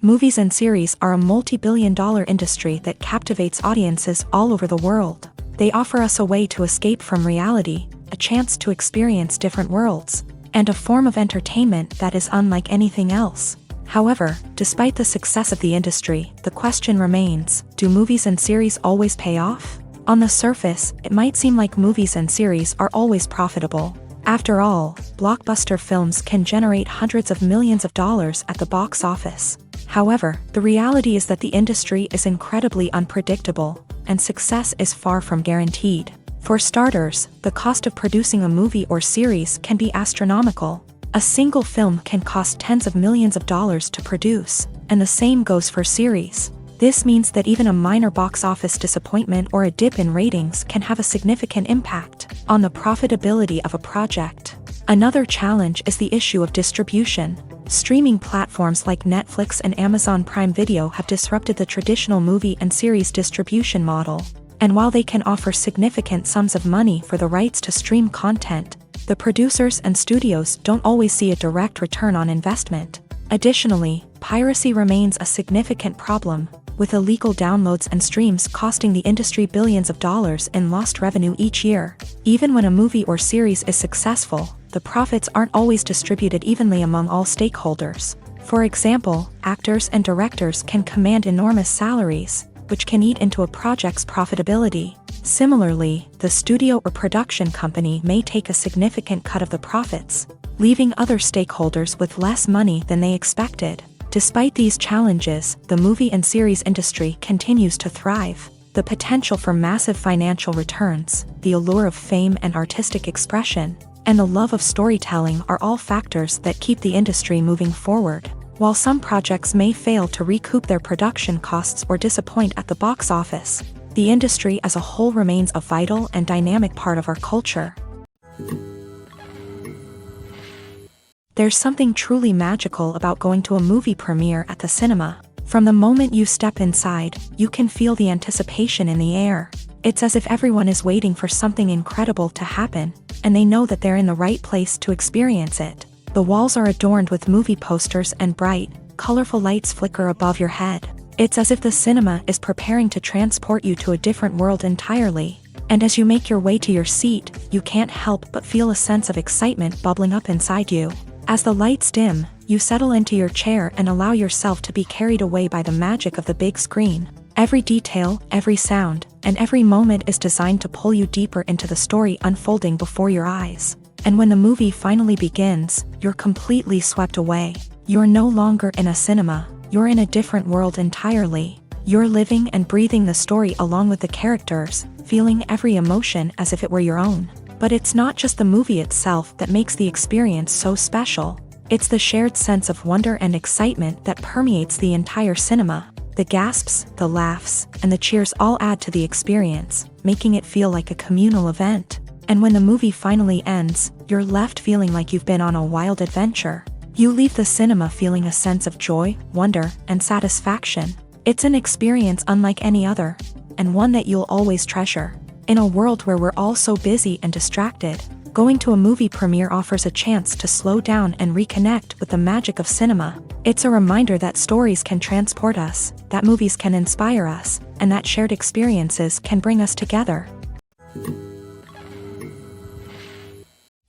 Movies and series are a multi-billion-dollar industry that captivates audiences all over the world. They offer us a way to escape from reality, a chance to experience different worlds, and a form of entertainment that is unlike anything else. However, despite the success of the industry, the question remains, do movies and series always pay off? On the surface, it might seem like movies and series are always profitable. After all, blockbuster films can generate hundreds of millions of dollars at the box office. However, the reality is that the industry is incredibly unpredictable, and success is far from guaranteed. For starters, the cost of producing a movie or series can be astronomical. A single film can cost tens of millions of dollars to produce, and the same goes for series. This means that even a minor box office disappointment or a dip in ratings can have a significant impact on the profitability of a project. Another challenge is the issue of distribution. Streaming platforms like Netflix and Amazon Prime Video have disrupted the traditional movie and series distribution model. And while they can offer significant sums of money for the rights to stream content, the producers and studios don't always see a direct return on investment. Additionally, piracy remains a significant problem, with illegal downloads and streams costing the industry billions of dollars in lost revenue each year. Even when a movie or series is successful, the profits aren't always distributed evenly among all stakeholders. For example, actors and directors can command enormous salaries, which can eat into a project's profitability. Similarly, the studio or production company may take a significant cut of the profits, leaving other stakeholders with less money than they expected. Despite these challenges, the movie and series industry continues to thrive. The potential for massive financial returns, the allure of fame and artistic expression, and the love of storytelling are all factors that keep the industry moving forward. While some projects may fail to recoup their production costs or disappoint at the box office, the industry as a whole remains a vital and dynamic part of our culture. There's something truly magical about going to a movie premiere at the cinema. From the moment you step inside, you can feel the anticipation in the air. It's as if everyone is waiting for something incredible to happen, and they know that they're in the right place to experience it. The walls are adorned with movie posters and bright, colorful lights flicker above your head. It's as if the cinema is preparing to transport you to a different world entirely. And as you make your way to your seat, you can't help but feel a sense of excitement bubbling up inside you. As the lights dim, you settle into your chair and allow yourself to be carried away by the magic of the big screen. Every detail, every sound, and every moment is designed to pull you deeper into the story unfolding before your eyes. And when the movie finally begins, you're completely swept away. You're no longer in a cinema, you're in a different world entirely. You're living and breathing the story along with the characters, feeling every emotion as if it were your own. But it's not just the movie itself that makes the experience so special. It's the shared sense of wonder and excitement that permeates the entire cinema. The gasps, the laughs, and the cheers all add to the experience, making it feel like a communal event. And when the movie finally ends, you're left feeling like you've been on a wild adventure. You leave the cinema feeling a sense of joy, wonder, and satisfaction. It's an experience unlike any other, and one that you'll always treasure. In a world where we're all so busy and distracted, going to a movie premiere offers a chance to slow down and reconnect with the magic of cinema. It's a reminder that stories can transport us, that movies can inspire us, and that shared experiences can bring us together.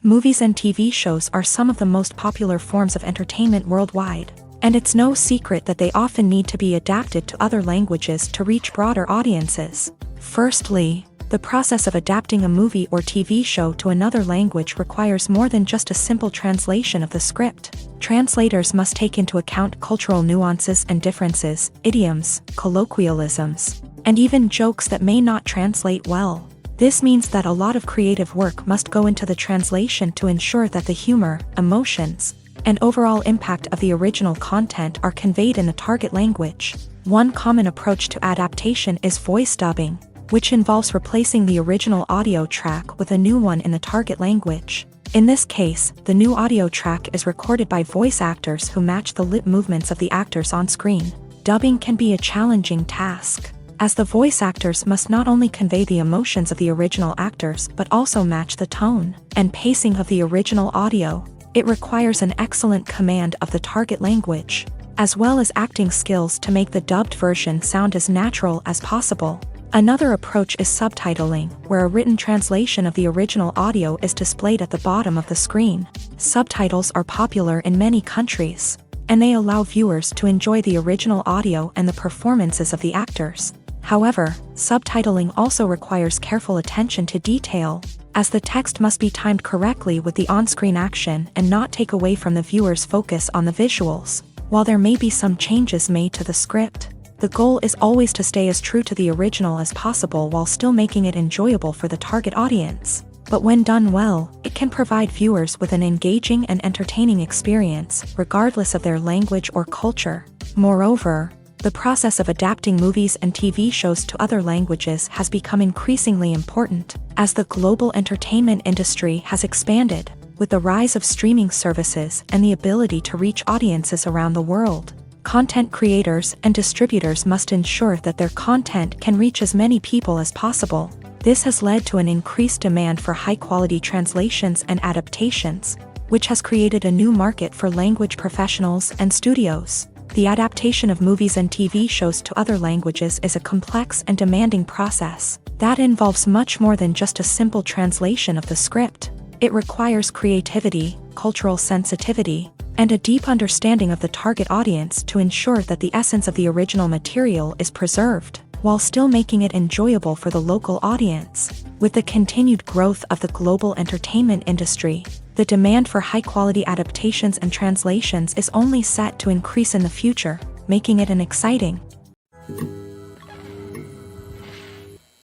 Movies and TV shows are some of the most popular forms of entertainment worldwide, and it's no secret that they often need to be adapted to other languages to reach broader audiences. Firstly, the process of adapting a movie or TV show to another language requires more than just a simple translation of the script. Translators must take into account cultural nuances and differences, idioms, colloquialisms, and even jokes that may not translate well. This means that a lot of creative work must go into the translation to ensure that the humor, emotions, and overall impact of the original content are conveyed in the target language. One common approach to adaptation is voice dubbing, which involves replacing the original audio track with a new one in the target language. In this case, the new audio track is recorded by voice actors who match the lip movements of the actors on screen. Dubbing can be a challenging task, as the voice actors must not only convey the emotions of the original actors but also match the tone and pacing of the original audio. It requires an excellent command of the target language, as well as acting skills to make the dubbed version sound as natural as possible. Another approach is subtitling, where a written translation of the original audio is displayed at the bottom of the screen. Subtitles are popular in many countries, and they allow viewers to enjoy the original audio and the performances of the actors. However, subtitling also requires careful attention to detail, as the text must be timed correctly with the on-screen action and not take away from the viewer's focus on the visuals. While there may be some changes made to the script, the goal is always to stay as true to the original as possible while still making it enjoyable for the target audience. But when done well, it can provide viewers with an engaging and entertaining experience, regardless of their language or culture. Moreover, the process of adapting movies and TV shows to other languages has become increasingly important, as the global entertainment industry has expanded, with the rise of streaming services and the ability to reach audiences around the world. Content creators and distributors must ensure that their content can reach as many people as possible. This has led to an increased demand for high-quality translations and adaptations, which has created a new market for language professionals and studios. The adaptation of movies and TV shows to other languages is a complex and demanding process that involves much more than just a simple translation of the script. It requires creativity, cultural sensitivity, and a deep understanding of the target audience to ensure that the essence of the original material is preserved, while still making it enjoyable for the local audience. With the continued growth of the global entertainment industry, the demand for high-quality adaptations and translations is only set to increase in the future, making it an exciting.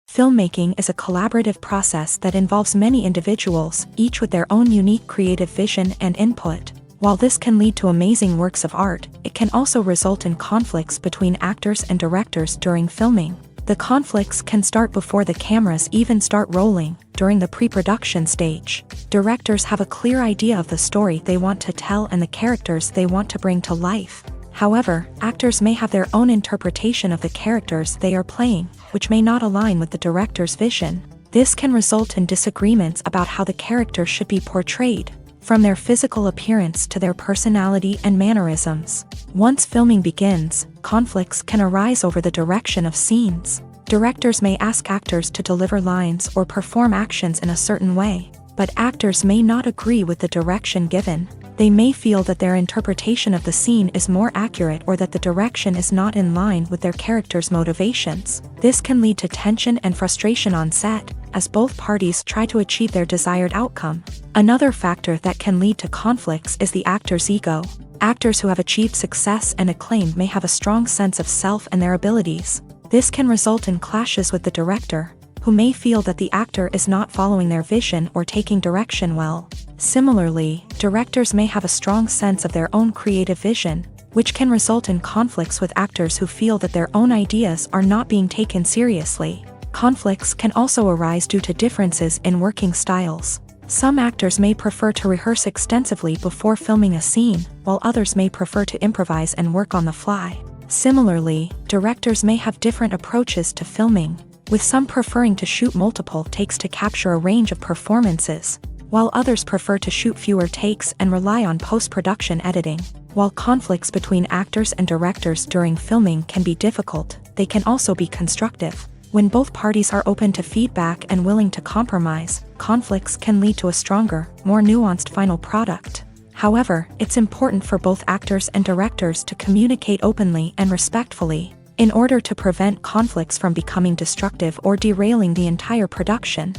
Filmmaking is a collaborative process that involves many individuals, each with their own unique creative vision and input. While this can lead to amazing works of art, it can also result in conflicts between actors and directors during filming. The conflicts can start before the cameras even start rolling, during the pre-production stage. Directors have a clear idea of the story they want to tell and the characters they want to bring to life. However, actors may have their own interpretation of the characters they are playing, which may not align with the director's vision. This can result in disagreements about how the character should be portrayed, from their physical appearance to their personality and mannerisms. Once filming begins, conflicts can arise over the direction of scenes. Directors may ask actors to deliver lines or perform actions in a certain way, but actors may not agree with the direction given. They may feel that their interpretation of the scene is more accurate or that the direction is not in line with their character's motivations. This can lead to tension and frustration on set, as both parties try to achieve their desired outcome. Another factor that can lead to conflicts is the actor's ego. Actors who have achieved success and acclaim may have a strong sense of self and their abilities. This can result in clashes with the director, who may feel that the actor is not following their vision or taking direction well. Similarly, directors may have a strong sense of their own creative vision, which can result in conflicts with actors who feel that their own ideas are not being taken seriously. Conflicts can also arise due to differences in working styles. Some actors may prefer to rehearse extensively before filming a scene, while others may prefer to improvise and work on the fly. Similarly, directors may have different approaches to filming, with some preferring to shoot multiple takes to capture a range of performances, while others prefer to shoot fewer takes and rely on post-production editing. While conflicts between actors and directors during filming can be difficult, they can also be constructive. When both parties are open to feedback and willing to compromise, conflicts can lead to a stronger, more nuanced final product. However, it's important for both actors and directors to communicate openly and respectfully, in order to prevent conflicts from becoming destructive or derailing the entire production.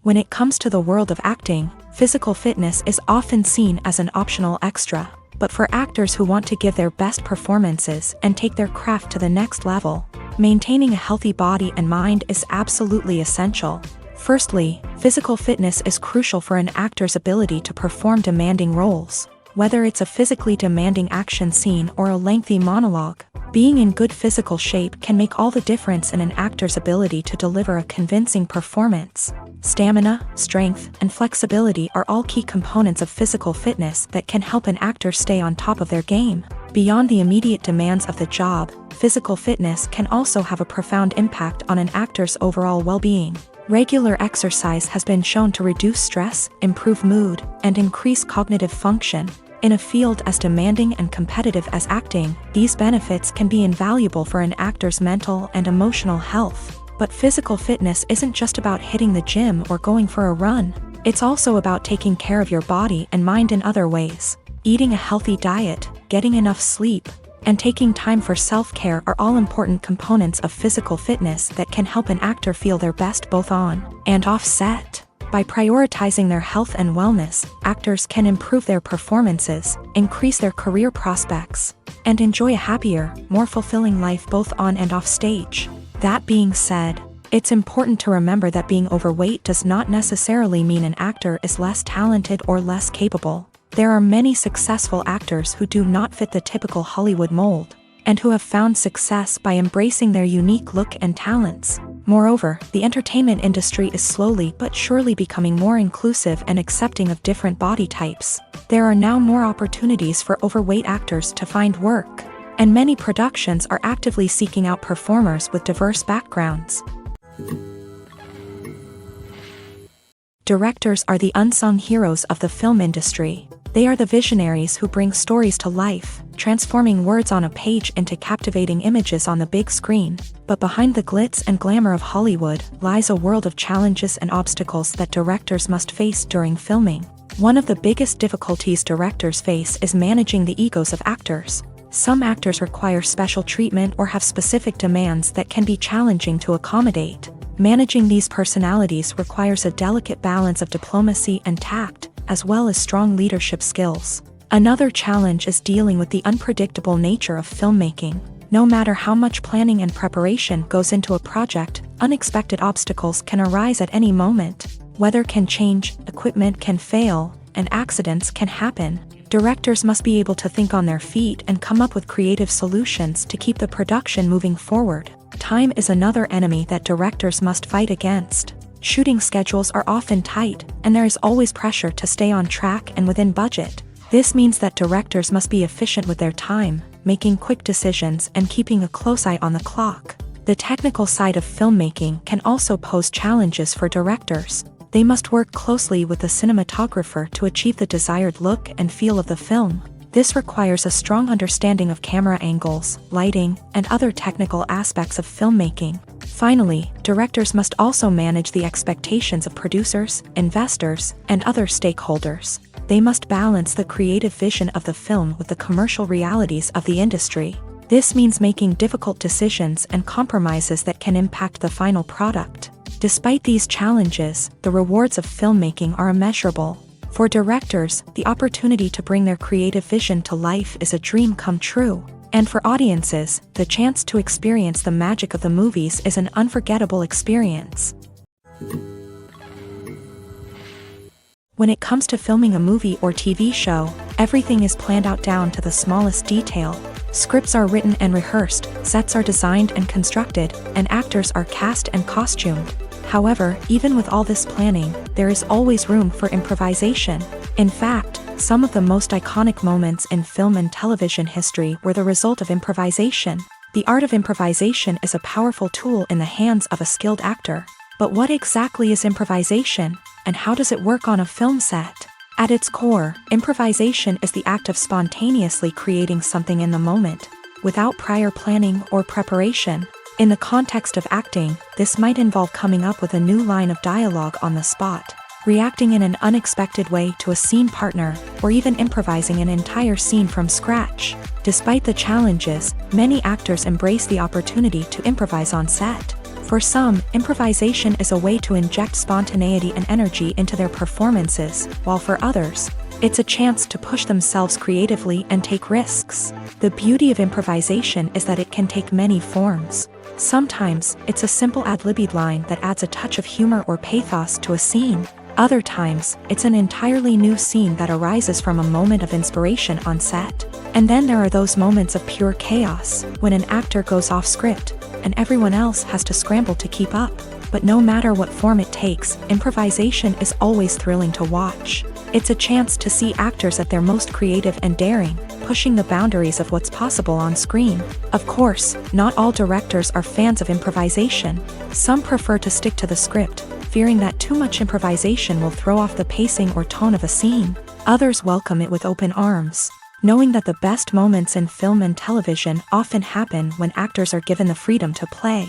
When it comes to the world of acting, physical fitness is often seen as an optional extra. But for actors who want to give their best performances and take their craft to the next level, maintaining a healthy body and mind is absolutely essential. Firstly, physical fitness is crucial for an actor's ability to perform demanding roles. Whether it's a physically demanding action scene or a lengthy monologue, being in good physical shape can make all the difference in an actor's ability to deliver a convincing performance. Stamina, strength, and flexibility are all key components of physical fitness that can help an actor stay on top of their game. Beyond the immediate demands of the job, physical fitness can also have a profound impact on an actor's overall well-being. Regular exercise has been shown to reduce stress, improve mood, and increase cognitive function. In a field as demanding and competitive as acting, these benefits can be invaluable for an actor's mental and emotional health. But physical fitness isn't just about hitting the gym or going for a run. It's also about taking care of your body and mind in other ways. Eating a healthy diet, getting enough sleep, and taking time for self-care are all important components of physical fitness that can help an actor feel their best both on and off set. By prioritizing their health and wellness, actors can improve their performances, increase their career prospects, and enjoy a happier, more fulfilling life both on and off stage. That being said, it's important to remember that being overweight does not necessarily mean an actor is less talented or less capable. There are many successful actors who do not fit the typical Hollywood mold, and who have found success by embracing their unique look and talents. Moreover, the entertainment industry is slowly but surely becoming more inclusive and accepting of different body types. There are now more opportunities for overweight actors to find work, and many productions are actively seeking out performers with diverse backgrounds. Directors are the unsung heroes of the film industry. They are the visionaries who bring stories to life, transforming words on a page into captivating images on the big screen. But behind the glitz and glamour of Hollywood lies a world of challenges and obstacles that directors must face during filming. One of the biggest difficulties directors face is managing the egos of actors. Some actors require special treatment or have specific demands that can be challenging to accommodate. Managing these personalities requires a delicate balance of diplomacy and tact, as well as strong leadership skills. Another challenge is dealing with the unpredictable nature of filmmaking. No matter how much planning and preparation goes into a project, unexpected obstacles can arise at any moment. Weather can change, equipment can fail, and accidents can happen. Directors must be able to think on their feet and come up with creative solutions to keep the production moving forward. Time is another enemy that directors must fight against. Shooting schedules are often tight, and there is always pressure to stay on track and within budget. This means that directors must be efficient with their time, making quick decisions and keeping a close eye on the clock. The technical side of filmmaking can also pose challenges for directors. They must work closely with the cinematographer to achieve the desired look and feel of the film. This requires a strong understanding of camera angles, lighting, and other technical aspects of filmmaking. Finally, directors must also manage the expectations of producers, investors, and other stakeholders. They must balance the creative vision of the film with the commercial realities of the industry. This means making difficult decisions and compromises that can impact the final product. Despite these challenges, the rewards of filmmaking are immeasurable. For directors, the opportunity to bring their creative vision to life is a dream come true. And for audiences, the chance to experience the magic of the movies is an unforgettable experience. When it comes to filming a movie or TV show, everything is planned out down to the smallest detail. Scripts are written and rehearsed, sets are designed and constructed, and actors are cast and costumed. However, even with all this planning, there is always room for improvisation. In fact, some of the most iconic moments in film and television history were the result of improvisation. The art of improvisation is a powerful tool in the hands of a skilled actor. But what exactly is improvisation, and how does it work on a film set? At its core, improvisation is the act of spontaneously creating something in the moment, without prior planning or preparation. In the context of acting, this might involve coming up with a new line of dialogue on the spot, reacting in an unexpected way to a scene partner, or even improvising an entire scene from scratch. Despite the challenges, many actors embrace the opportunity to improvise on set. For some, improvisation is a way to inject spontaneity and energy into their performances, while for others, it's a chance to push themselves creatively and take risks. The beauty of improvisation is that it can take many forms. Sometimes, it's a simple ad-libbed line that adds a touch of humor or pathos to a scene. Other times, it's an entirely new scene that arises from a moment of inspiration on set. And then there are those moments of pure chaos, when an actor goes off script, and everyone else has to scramble to keep up. But no matter what form it takes, improvisation is always thrilling to watch. It's a chance to see actors at their most creative and daring, pushing the boundaries of what's possible on screen. Of course, not all directors are fans of improvisation. Some prefer to stick to the script, fearing that too much improvisation will throw off the pacing or tone of a scene. Others welcome it with open arms, knowing that the best moments in film and television often happen when actors are given the freedom to play.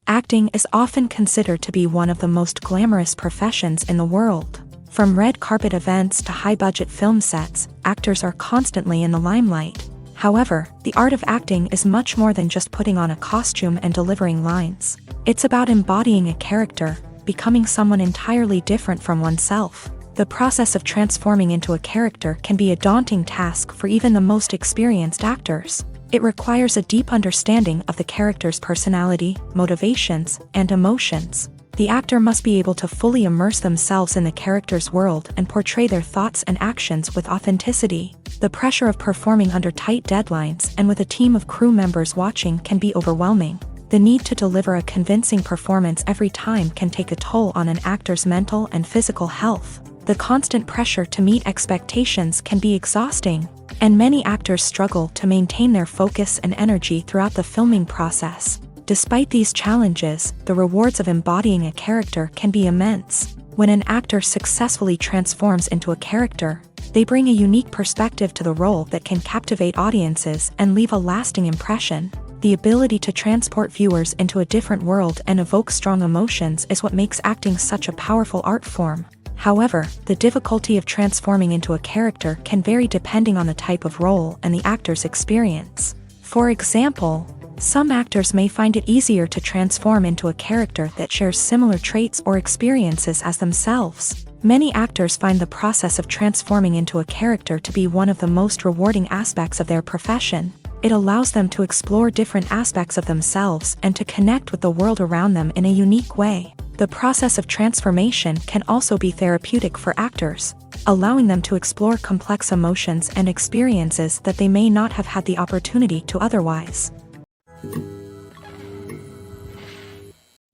Acting is often considered to be one of the most glamorous professions in the world. From red carpet events to high-budget film sets, actors are constantly in the limelight. However, the art of acting is much more than just putting on a costume and delivering lines. It's about embodying a character, becoming someone entirely different from oneself. The process of transforming into a character can be a daunting task for even the most experienced actors. It requires a deep understanding of the character's personality, motivations, and emotions. The actor must be able to fully immerse themselves in the character's world and portray their thoughts and actions with authenticity. The pressure of performing under tight deadlines and with a team of crew members watching can be overwhelming. The need to deliver a convincing performance every time can take a toll on an actor's mental and physical health. The constant pressure to meet expectations can be exhausting, and many actors struggle to maintain their focus and energy throughout the filming process. Despite these challenges, the rewards of embodying a character can be immense. When an actor successfully transforms into a character, they bring a unique perspective to the role that can captivate audiences and leave a lasting impression. The ability to transport viewers into a different world and evoke strong emotions is what makes acting such a powerful art form. However, the difficulty of transforming into a character can vary depending on the type of role and the actor's experience. For example, some actors may find it easier to transform into a character that shares similar traits or experiences as themselves. Many actors find the process of transforming into a character to be one of the most rewarding aspects of their profession. It allows them to explore different aspects of themselves and to connect with the world around them in a unique way. The process of transformation can also be therapeutic for actors, allowing them to explore complex emotions and experiences that they may not have had the opportunity to otherwise.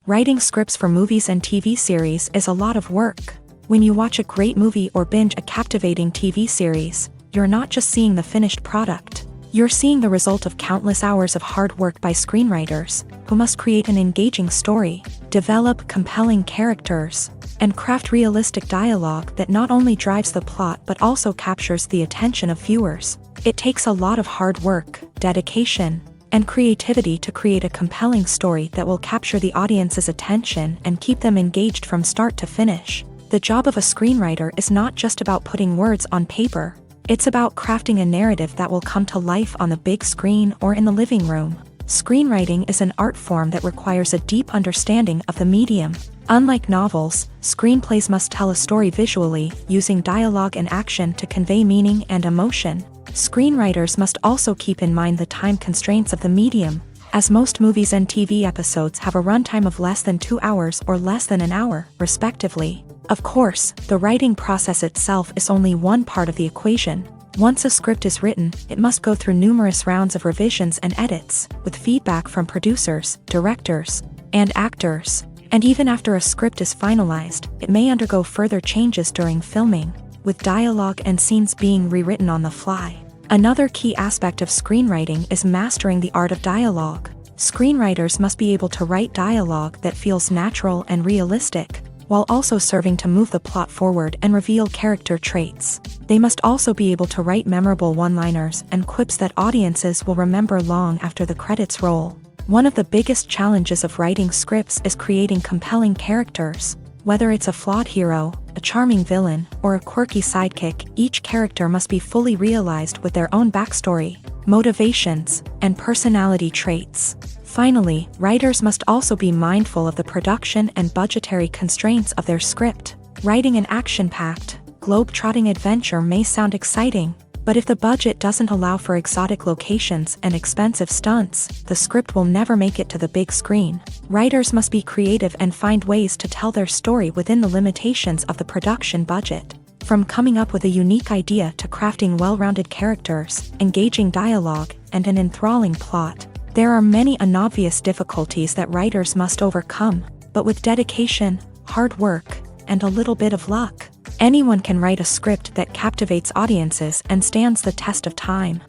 Writing scripts for movies and TV series is a lot of work. When you watch a great movie or binge a captivating TV series, you're not just seeing the finished product. You're seeing the result of countless hours of hard work by screenwriters, who must create an engaging story, develop compelling characters, and craft realistic dialogue that not only drives the plot but also captures the attention of viewers. It takes a lot of hard work, dedication, and creativity to create a compelling story that will capture the audience's attention and keep them engaged from start to finish. The job of a screenwriter is not just about putting words on paper. It's about crafting a narrative that will come to life on the big screen or in the living room. Screenwriting is an art form that requires a deep understanding of the medium. Unlike novels, screenplays must tell a story visually, using dialogue and action to convey meaning and emotion. Screenwriters must also keep in mind the time constraints of the medium, as most movies and TV episodes have a runtime of less than 2 hours or less than an hour, respectively. Of course, the writing process itself is only one part of the equation. Once a script is written, it must go through numerous rounds of revisions and edits, with feedback from producers, directors, and actors. And even after a script is finalized, it may undergo further changes during filming, with dialogue and scenes being rewritten on the fly. Another key aspect of screenwriting is mastering the art of dialogue. Screenwriters must be able to write dialogue that feels natural and realistic, while also serving to move the plot forward and reveal character traits. They must also be able to write memorable one-liners and quips that audiences will remember long after the credits roll. One of the biggest challenges of writing scripts is creating compelling characters. Whether it's a flawed hero, a charming villain, or a quirky sidekick, each character must be fully realized with their own backstory, motivations, and personality traits. Finally, writers must also be mindful of the production and budgetary constraints of their script. Writing an action-packed, globe-trotting adventure may sound exciting, but if the budget doesn't allow for exotic locations and expensive stunts, the script will never make it to the big screen. Writers must be creative and find ways to tell their story within the limitations of the production budget. From coming up with a unique idea to crafting well-rounded characters, engaging dialogue, and an enthralling plot, there are many unobvious difficulties that writers must overcome, but with dedication, hard work, and a little bit of luck, anyone can write a script that captivates audiences and stands the test of time.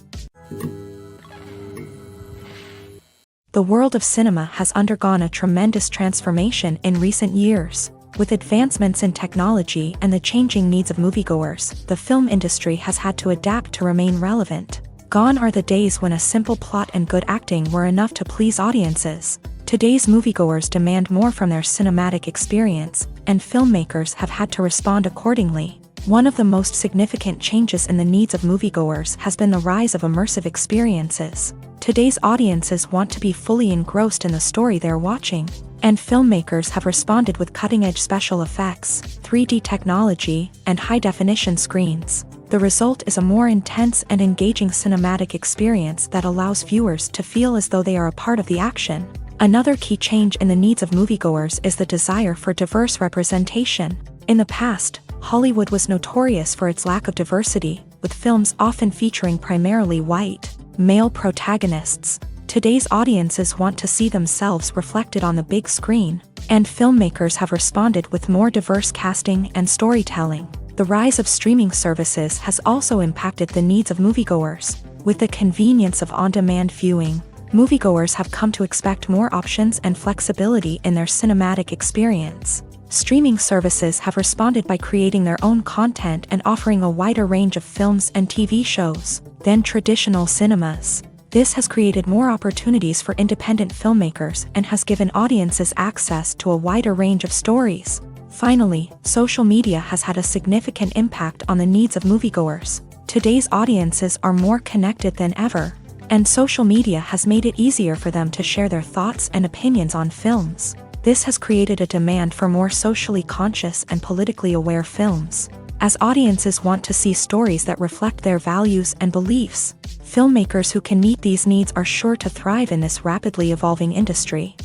The world of cinema has undergone a tremendous transformation in recent years. With advancements in technology and the changing needs of moviegoers, the film industry has had to adapt to remain relevant. Gone are the days when a simple plot and good acting were enough to please audiences. Today's moviegoers demand more from their cinematic experience, and filmmakers have had to respond accordingly. One of the most significant changes in the needs of moviegoers has been the rise of immersive experiences. Today's audiences want to be fully engrossed in the story they're watching, and filmmakers have responded with cutting-edge special effects, 3D technology, and high-definition screens. The result is a more intense and engaging cinematic experience that allows viewers to feel as though they are a part of the action. Another key change in the needs of moviegoers is the desire for diverse representation. In the past, Hollywood was notorious for its lack of diversity, with films often featuring primarily white, male protagonists. Today's audiences want to see themselves reflected on the big screen, and filmmakers have responded with more diverse casting and storytelling. The rise of streaming services has also impacted the needs of moviegoers. With the convenience of on-demand viewing, moviegoers have come to expect more options and flexibility in their cinematic experience. Streaming services have responded by creating their own content and offering a wider range of films and TV shows than traditional cinemas. This has created more opportunities for independent filmmakers and has given audiences access to a wider range of stories. Finally, social media has had a significant impact on the needs of moviegoers. Today's audiences are more connected than ever, and social media has made it easier for them to share their thoughts and opinions on films. This has created a demand for more socially conscious and politically aware films. As audiences want to see stories that reflect their values and beliefs, filmmakers who can meet these needs are sure to thrive in this rapidly evolving industry.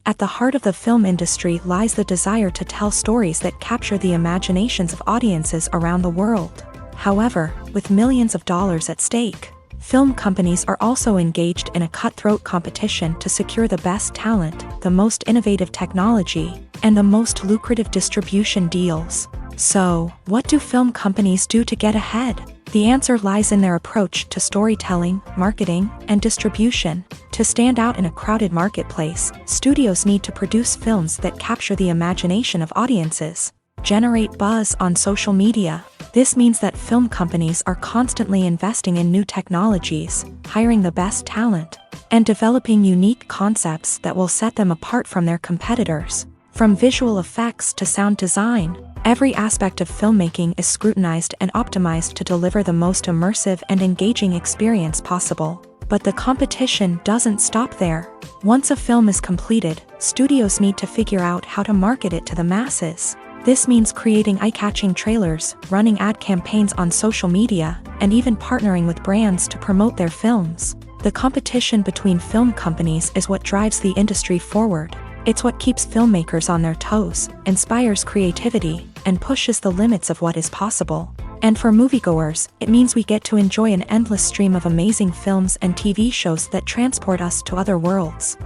At the heart of the film industry lies the desire to tell stories that capture the imaginations of audiences around the world. However, with millions of dollars at stake, film companies are also engaged in a cutthroat competition to secure the best talent, the most innovative technology, and the most lucrative distribution deals. So, what do film companies do to get ahead? The answer lies in their approach to storytelling, marketing, and distribution. To stand out in a crowded marketplace, studios need to produce films that capture the imagination of audiences, generate buzz on social media. This means that film companies are constantly investing in new technologies, hiring the best talent, and developing unique concepts that will set them apart from their competitors. From visual effects to sound design, every aspect of filmmaking is scrutinized and optimized to deliver the most immersive and engaging experience possible. But the competition doesn't stop there. Once a film is completed, studios need to figure out how to market it to the masses. This means creating eye-catching trailers, running ad campaigns on social media, and even partnering with brands to promote their films. The competition between film companies is what drives the industry forward. It's what keeps filmmakers on their toes, inspires creativity, and pushes the limits of what is possible. And for moviegoers, it means we get to enjoy an endless stream of amazing films and TV shows that transport us to other worlds.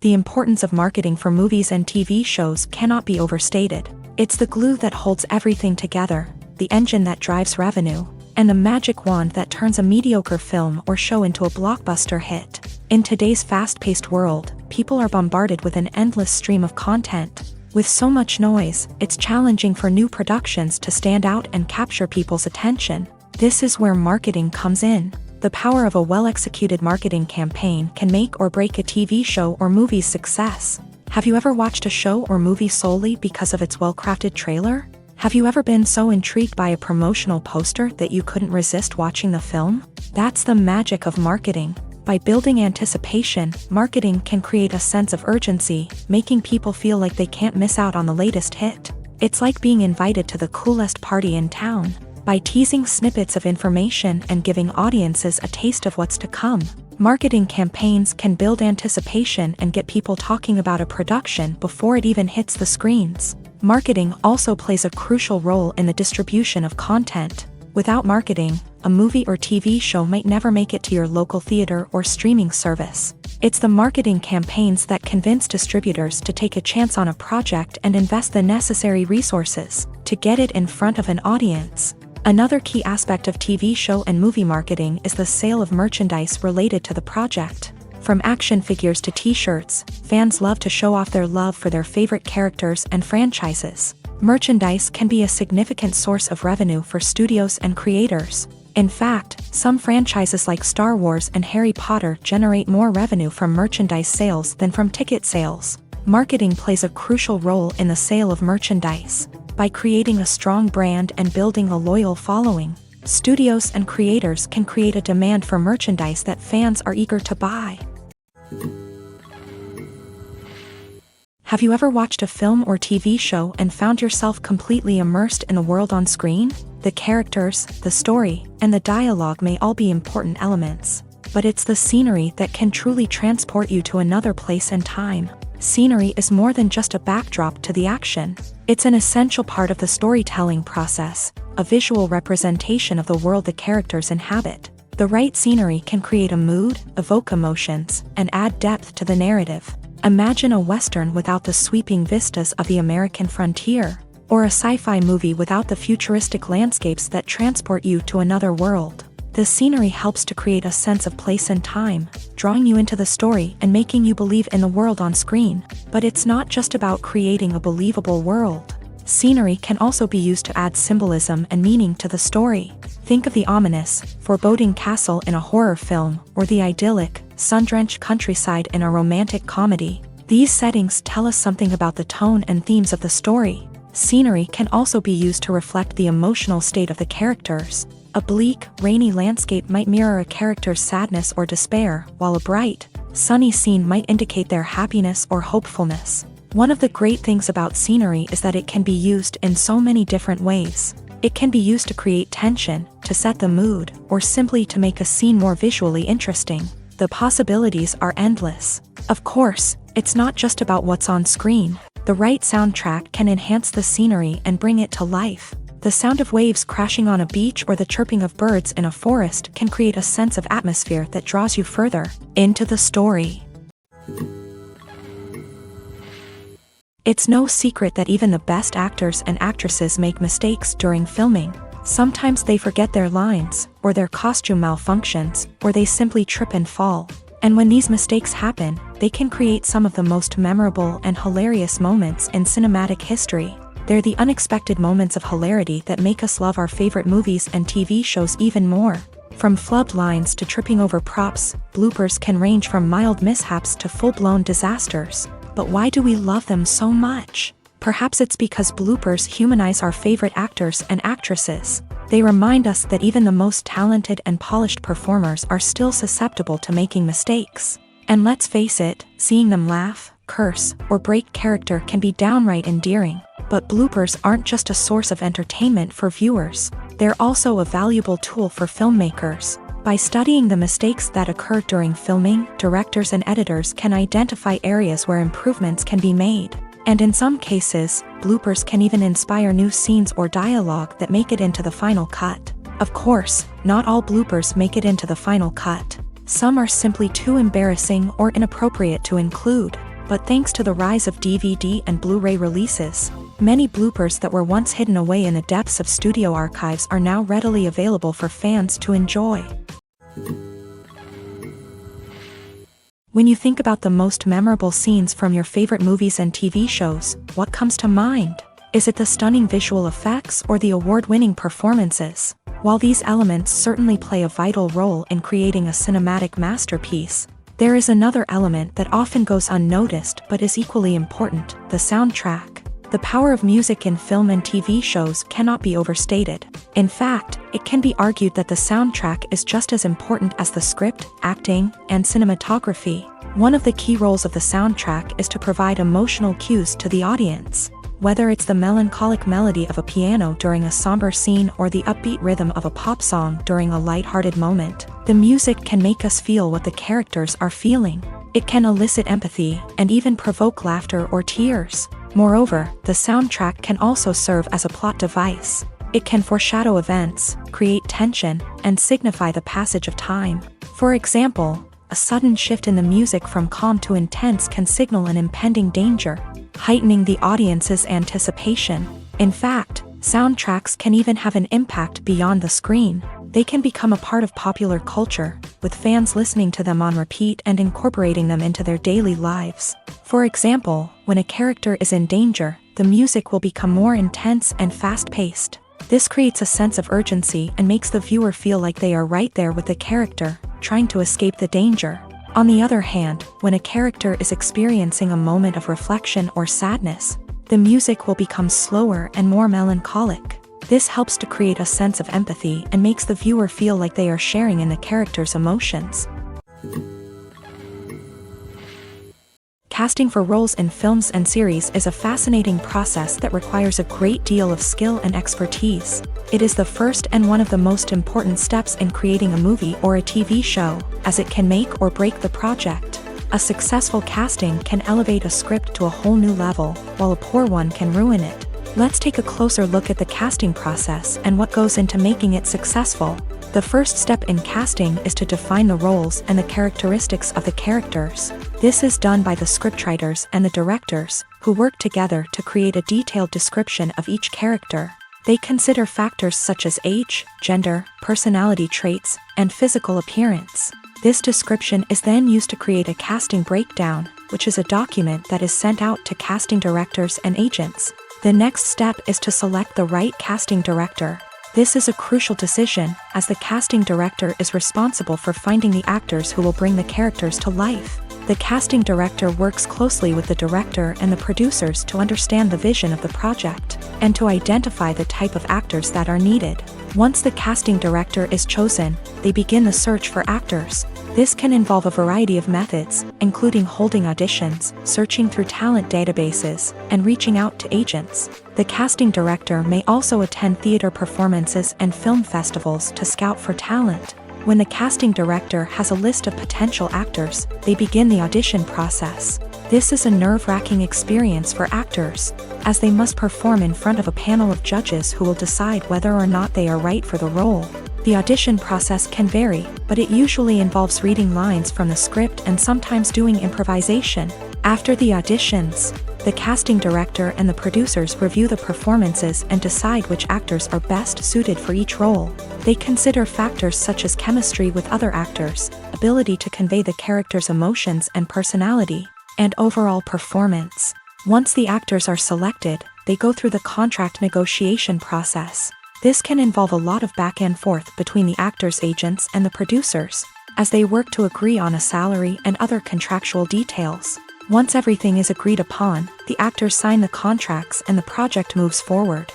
The importance of marketing for movies and TV shows cannot be overstated. It's the glue that holds everything together, the engine that drives revenue, and the magic wand that turns a mediocre film or show into a blockbuster hit. In today's fast-paced world, people are bombarded with an endless stream of content. With so much noise, it's challenging for new productions to stand out and capture people's attention. This is where marketing comes in. The power of a well-executed marketing campaign can make or break a TV show or movie's success. Have you ever watched a show or movie solely because of its well-crafted trailer? Have you ever been so intrigued by a promotional poster that you couldn't resist watching the film? That's the magic of marketing. By building anticipation, marketing can create a sense of urgency, making people feel like they can't miss out on the latest hit. It's like being invited to the coolest party in town. By teasing snippets of information and giving audiences a taste of what's to come, marketing campaigns can build anticipation and get people talking about a production before it even hits the screens. Marketing also plays a crucial role in the distribution of content. Without marketing, a movie or TV show might never make it to your local theater or streaming service. It's the marketing campaigns that convince distributors to take a chance on a project and invest the necessary resources to get it in front of an audience. Another key aspect of TV show and movie marketing is the sale of merchandise related to the project. From action figures to t-shirts, fans love to show off their love for their favorite characters and franchises. Merchandise can be a significant source of revenue for studios and creators. In fact, some franchises like Star Wars and Harry Potter generate more revenue from merchandise sales than from ticket sales. Marketing plays a crucial role in the sale of merchandise. By creating a strong brand and building a loyal following, studios and creators can create a demand for merchandise that fans are eager to buy. Have you ever watched a film or TV show and found yourself completely immersed in the world on screen? The characters, the story, and the dialogue may all be important elements, but it's the scenery that can truly transport you to another place and time. Scenery is more than just a backdrop to the action. It's an essential part of the storytelling process, a visual representation of the world the characters inhabit. The right scenery can create a mood, evoke emotions, and add depth to the narrative. Imagine a Western without the sweeping vistas of the American frontier, or a sci-fi movie without the futuristic landscapes that transport you to another world. The scenery helps to create a sense of place and time, drawing you into the story and making you believe in the world on screen. But it's not just about creating a believable world. Scenery can also be used to add symbolism and meaning to the story. Think of the ominous, foreboding castle in a horror film, or the idyllic, sun-drenched countryside in a romantic comedy. These settings tell us something about the tone and themes of the story. Scenery can also be used to reflect the emotional state of the characters. A bleak, rainy landscape might mirror a character's sadness or despair, while a bright, sunny scene might indicate their happiness or hopefulness. One of the great things about scenery is that it can be used in so many different ways. It can be used to create tension, to set the mood, or simply to make a scene more visually interesting. The possibilities are endless. Of course, it's not just about what's on screen. The right soundtrack can enhance the scenery and bring it to life. The sound of waves crashing on a beach or the chirping of birds in a forest can create a sense of atmosphere that draws you further into the story. It's no secret that even the best actors and actresses make mistakes during filming. Sometimes they forget their lines, or their costume malfunctions, or they simply trip and fall. And when these mistakes happen, they can create some of the most memorable and hilarious moments in cinematic history. They're the unexpected moments of hilarity that make us love our favorite movies and TV shows even more. From flubbed lines to tripping over props, bloopers can range from mild mishaps to full-blown disasters. But why do we love them so much? Perhaps it's because bloopers humanize our favorite actors and actresses. They remind us that even the most talented and polished performers are still susceptible to making mistakes. And let's face it, seeing them laugh, curse, or break character can be downright endearing. But bloopers aren't just a source of entertainment for viewers. They're also a valuable tool for filmmakers. By studying the mistakes that occur during filming, directors and editors can identify areas where improvements can be made. And in some cases, bloopers can even inspire new scenes or dialogue that make it into the final cut. Of course, not all bloopers make it into the final cut. Some are simply too embarrassing or inappropriate to include. But thanks to the rise of DVD and Blu-ray releases, many bloopers that were once hidden away in the depths of studio archives are now readily available for fans to enjoy. When you think about the most memorable scenes from your favorite movies and TV shows, what comes to mind? Is it the stunning visual effects or the award-winning performances? While these elements certainly play a vital role in creating a cinematic masterpiece, there is another element that often goes unnoticed but is equally important: the soundtrack. The power of music in film and TV shows cannot be overstated. In fact, it can be argued that the soundtrack is just as important as the script, acting, and cinematography. One of the key roles of the soundtrack is to provide emotional cues to the audience. Whether it's the melancholic melody of a piano during a somber scene or the upbeat rhythm of a pop song during a lighthearted moment, the music can make us feel what the characters are feeling. It can elicit empathy and even provoke laughter or tears. Moreover, the soundtrack can also serve as a plot device. It can foreshadow events, create tension, and signify the passage of time. For example, a sudden shift in the music from calm to intense can signal an impending danger, heightening the audience's anticipation. In fact, soundtracks can even have an impact beyond the screen. They can become a part of popular culture, with fans listening to them on repeat and incorporating them into their daily lives. For example, when a character is in danger, the music will become more intense and fast-paced. This creates a sense of urgency and makes the viewer feel like they are right there with the character, trying to escape the danger. On the other hand, when a character is experiencing a moment of reflection or sadness, the music will become slower and more melancholic. This helps to create a sense of empathy and makes the viewer feel like they are sharing in the character's emotions. Casting for roles in films and series is a fascinating process that requires a great deal of skill and expertise. It is the first and one of the most important steps in creating a movie or a TV show, as it can make or break the project. A successful casting can elevate a script to a whole new level, while a poor one can ruin it. Let's take a closer look at the casting process and what goes into making it successful. The first step in casting is to define the roles and the characteristics of the characters. This is done by the scriptwriters and the directors, who work together to create a detailed description of each character. They consider factors such as age, gender, personality traits, and physical appearance. This description is then used to create a casting breakdown, which is a document that is sent out to casting directors and agents. The next step is to select the right casting director. This is a crucial decision, as the casting director is responsible for finding the actors who will bring the characters to life. The casting director works closely with the director and the producers to understand the vision of the project, and to identify the type of actors that are needed. Once the casting director is chosen, they begin the search for actors. This can involve a variety of methods, including holding auditions, searching through talent databases, and reaching out to agents. The casting director may also attend theater performances and film festivals to scout for talent. When the casting director has a list of potential actors, they begin the audition process. This is a nerve-wracking experience for actors, as they must perform in front of a panel of judges who will decide whether or not they are right for the role. The audition process can vary, but it usually involves reading lines from the script and sometimes doing improvisation. After the auditions, the casting director and the producers review the performances and decide which actors are best suited for each role. They consider factors such as chemistry with other actors, ability to convey the character's emotions and personality, and overall performance. Once the actors are selected, they go through the contract negotiation process. This can involve a lot of back and forth between the actors' agents and the producers, as they work to agree on a salary and other contractual details. Once everything is agreed upon, the actors sign the contracts and the project moves forward.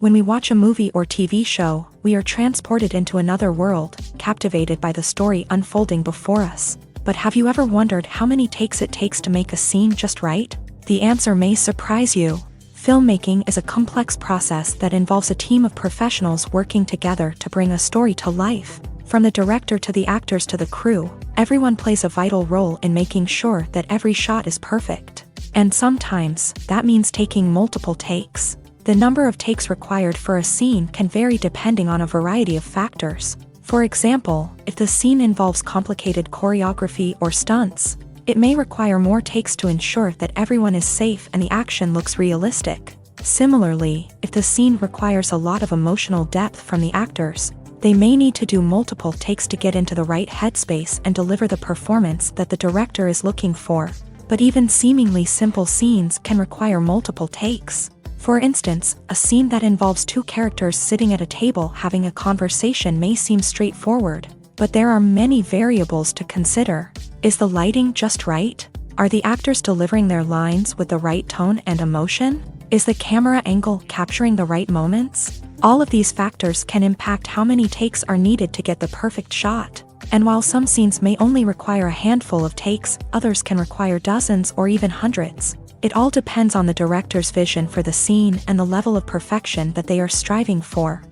When we watch a movie or TV show, we are transported into another world, captivated by the story unfolding before us. But have you ever wondered how many takes it takes to make a scene just right? The answer may surprise you. Filmmaking is a complex process that involves a team of professionals working together to bring a story to life. From the director to the actors to the crew, everyone plays a vital role in making sure that every shot is perfect. And sometimes, that means taking multiple takes. The number of takes required for a scene can vary depending on a variety of factors. For example, if the scene involves complicated choreography or stunts, it may require more takes to ensure that everyone is safe and the action looks realistic. Similarly, if the scene requires a lot of emotional depth from the actors, they may need to do multiple takes to get into the right headspace and deliver the performance that the director is looking for. But even seemingly simple scenes can require multiple takes. For instance, a scene that involves two characters sitting at a table having a conversation may seem straightforward, but there are many variables to consider. Is the lighting just right? Are the actors delivering their lines with the right tone and emotion? Is the camera angle capturing the right moments? All of these factors can impact how many takes are needed to get the perfect shot. And while some scenes may only require a handful of takes, others can require dozens or even hundreds. It all depends on the director's vision for the scene and the level of perfection that they are striving for.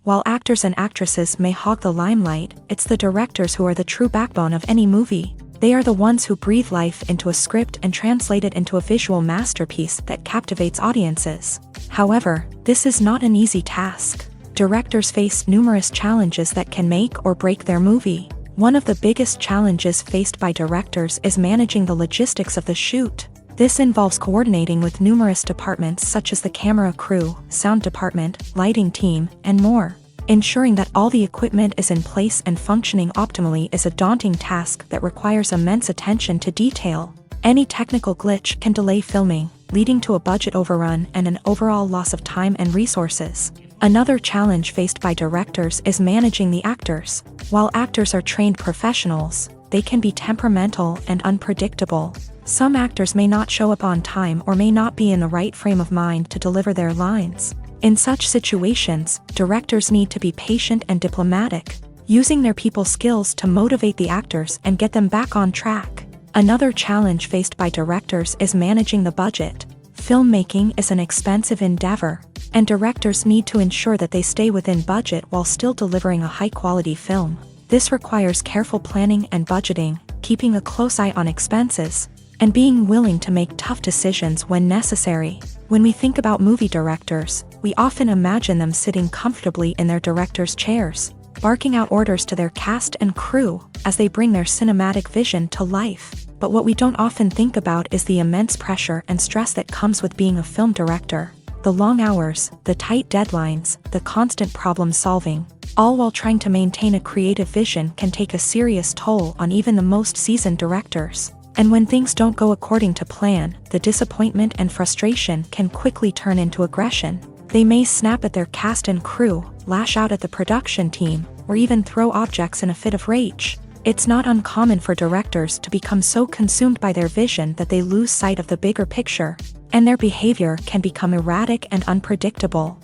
While actors and actresses may hog the limelight, it's the directors who are the true backbone of any movie. They are the ones who breathe life into a script and translate it into a visual masterpiece that captivates audiences. However, this is not an easy task. Directors face numerous challenges that can make or break their movie. One of the biggest challenges faced by directors is managing the logistics of the shoot. This involves coordinating with numerous departments such as the camera crew, sound department, lighting team, and more. Ensuring that all the equipment is in place and functioning optimally is a daunting task that requires immense attention to detail. Any technical glitch can delay filming, leading to a budget overrun and an overall loss of time and resources. Another challenge faced by directors is managing the actors. While actors are trained professionals, they can be temperamental and unpredictable. Some actors may not show up on time or may not be in the right frame of mind to deliver their lines. In such situations, directors need to be patient and diplomatic, using their people skills to motivate the actors and get them back on track. Another challenge faced by directors is managing the budget. Filmmaking is an expensive endeavor, and directors need to ensure that they stay within budget while still delivering a high-quality film. This requires careful planning and budgeting, keeping a close eye on expenses, and being willing to make tough decisions when necessary. When we think about movie directors, we often imagine them sitting comfortably in their director's chairs, barking out orders to their cast and crew as they bring their cinematic vision to life. But what we don't often think about is the immense pressure and stress that comes with being a film director. The long hours, the tight deadlines, the constant problem solving, all while trying to maintain a creative vision can take a serious toll on even the most seasoned directors. And when things don't go according to plan, the disappointment and frustration can quickly turn into aggression. They may snap at their cast and crew, lash out at the production team, or even throw objects in a fit of rage. It's not uncommon for directors to become so consumed by their vision that they lose sight of the bigger picture, and their behavior can become erratic and unpredictable.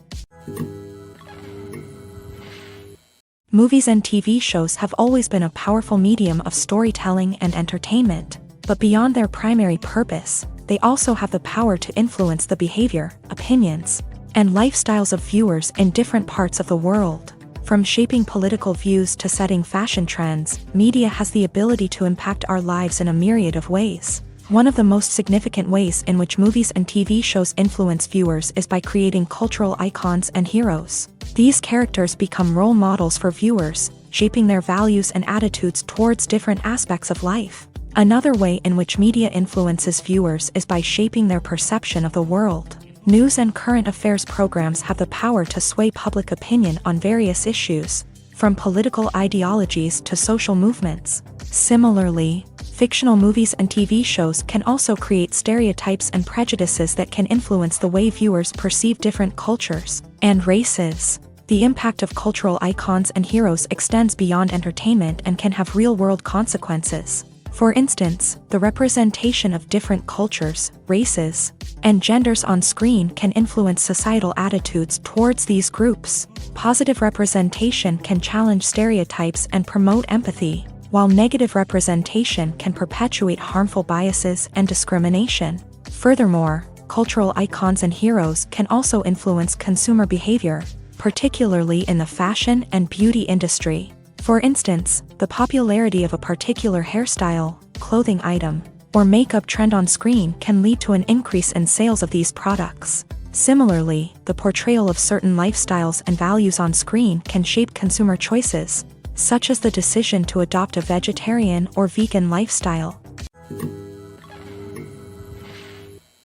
Movies and TV shows have always been a powerful medium of storytelling and entertainment, but beyond their primary purpose, they also have the power to influence the behavior, opinions, and lifestyles of viewers in different parts of the world. From shaping political views to setting fashion trends, media has the ability to impact our lives in a myriad of ways. One of the most significant ways in which movies and TV shows influence viewers is by creating cultural icons and heroes. These characters become role models for viewers, shaping their values and attitudes towards different aspects of life. Another way in which media influences viewers is by shaping their perception of the world. News and current affairs programs have the power to sway public opinion on various issues, from political ideologies to social movements. Similarly, fictional movies and TV shows can also create stereotypes and prejudices that can influence the way viewers perceive different cultures and races. The impact of cultural icons and heroes extends beyond entertainment and can have real-world consequences. For instance, the representation of different cultures, races, and genders on screen can influence societal attitudes towards these groups. Positive representation can challenge stereotypes and promote empathy, while negative representation can perpetuate harmful biases and discrimination. Furthermore, cultural icons and heroes can also influence consumer behavior, particularly in the fashion and beauty industry. For instance, the popularity of a particular hairstyle, clothing item, or makeup trend on screen can lead to an increase in sales of these products. Similarly, the portrayal of certain lifestyles and values on screen can shape consumer choices, such as the decision to adopt a vegetarian or vegan lifestyle.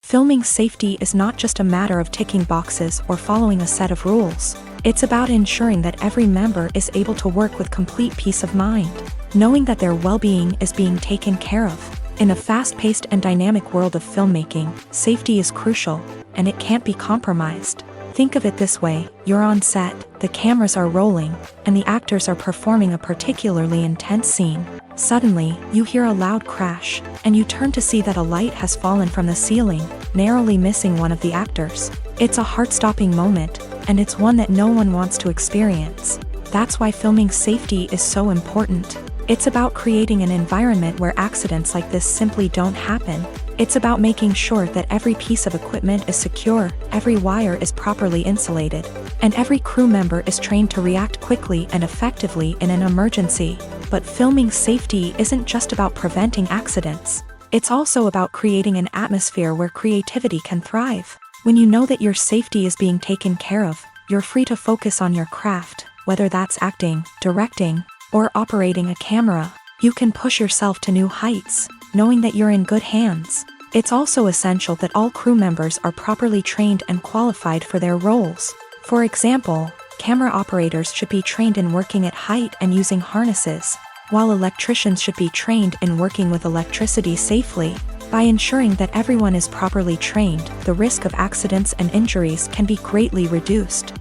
Filming safety is not just a matter of ticking boxes or following a set of rules. It's about ensuring that every member is able to work with complete peace of mind, knowing that their well-being is being taken care of. In a fast-paced and dynamic world of filmmaking, safety is crucial, and it can't be compromised. Think of it this way: you're on set, the cameras are rolling, and the actors are performing a particularly intense scene. Suddenly, you hear a loud crash, and you turn to see that a light has fallen from the ceiling, narrowly missing one of the actors. It's a heart-stopping moment, and it's one that no one wants to experience. That's why filming safety is so important. It's about creating an environment where accidents like this simply don't happen. It's about making sure that every piece of equipment is secure, every wire is properly insulated, and every crew member is trained to react quickly and effectively in an emergency. But filming safety isn't just about preventing accidents. It's also about creating an atmosphere where creativity can thrive. When you know that your safety is being taken care of, you're free to focus on your craft, whether that's acting, directing, or operating a camera. You can push yourself to new heights, knowing that you're in good hands. It's also essential that all crew members are properly trained and qualified for their roles. For example, camera operators should be trained in working at height and using harnesses, while electricians should be trained in working with electricity safely. By ensuring that everyone is properly trained, the risk of accidents and injuries can be greatly reduced.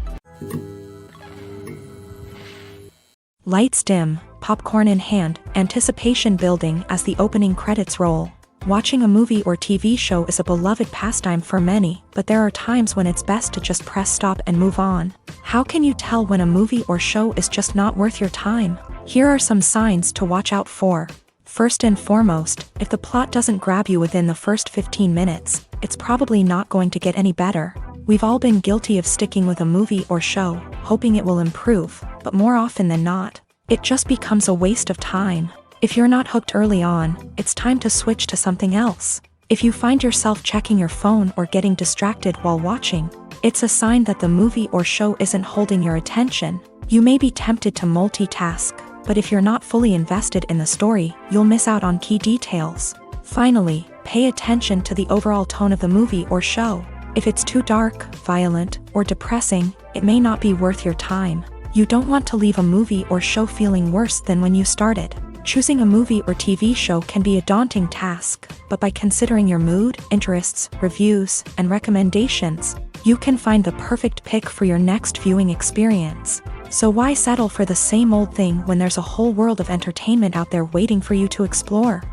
Lights dim, popcorn in hand, anticipation building as the opening credits roll. Watching a movie or TV show is a beloved pastime for many, but there are times when it's best to just press stop and move on. How can you tell when a movie or show is just not worth your time? Here are some signs to watch out for. First and foremost, if the plot doesn't grab you within the first 15 minutes, it's probably not going to get any better. We've all been guilty of sticking with a movie or show, hoping it will improve, but more often than not, it just becomes a waste of time. If you're not hooked early on, it's time to switch to something else. If you find yourself checking your phone or getting distracted while watching, it's a sign that the movie or show isn't holding your attention. You may be tempted to multitask, but if you're not fully invested in the story, you'll miss out on key details. Finally, pay attention to the overall tone of the movie or show. If it's too dark, violent, or depressing, it may not be worth your time. You don't want to leave a movie or show feeling worse than when you started. Choosing a movie or TV show can be a daunting task, but by considering your mood, interests, reviews, and recommendations, you can find the perfect pick for your next viewing experience. So why settle for the same old thing when there's a whole world of entertainment out there waiting for you to explore?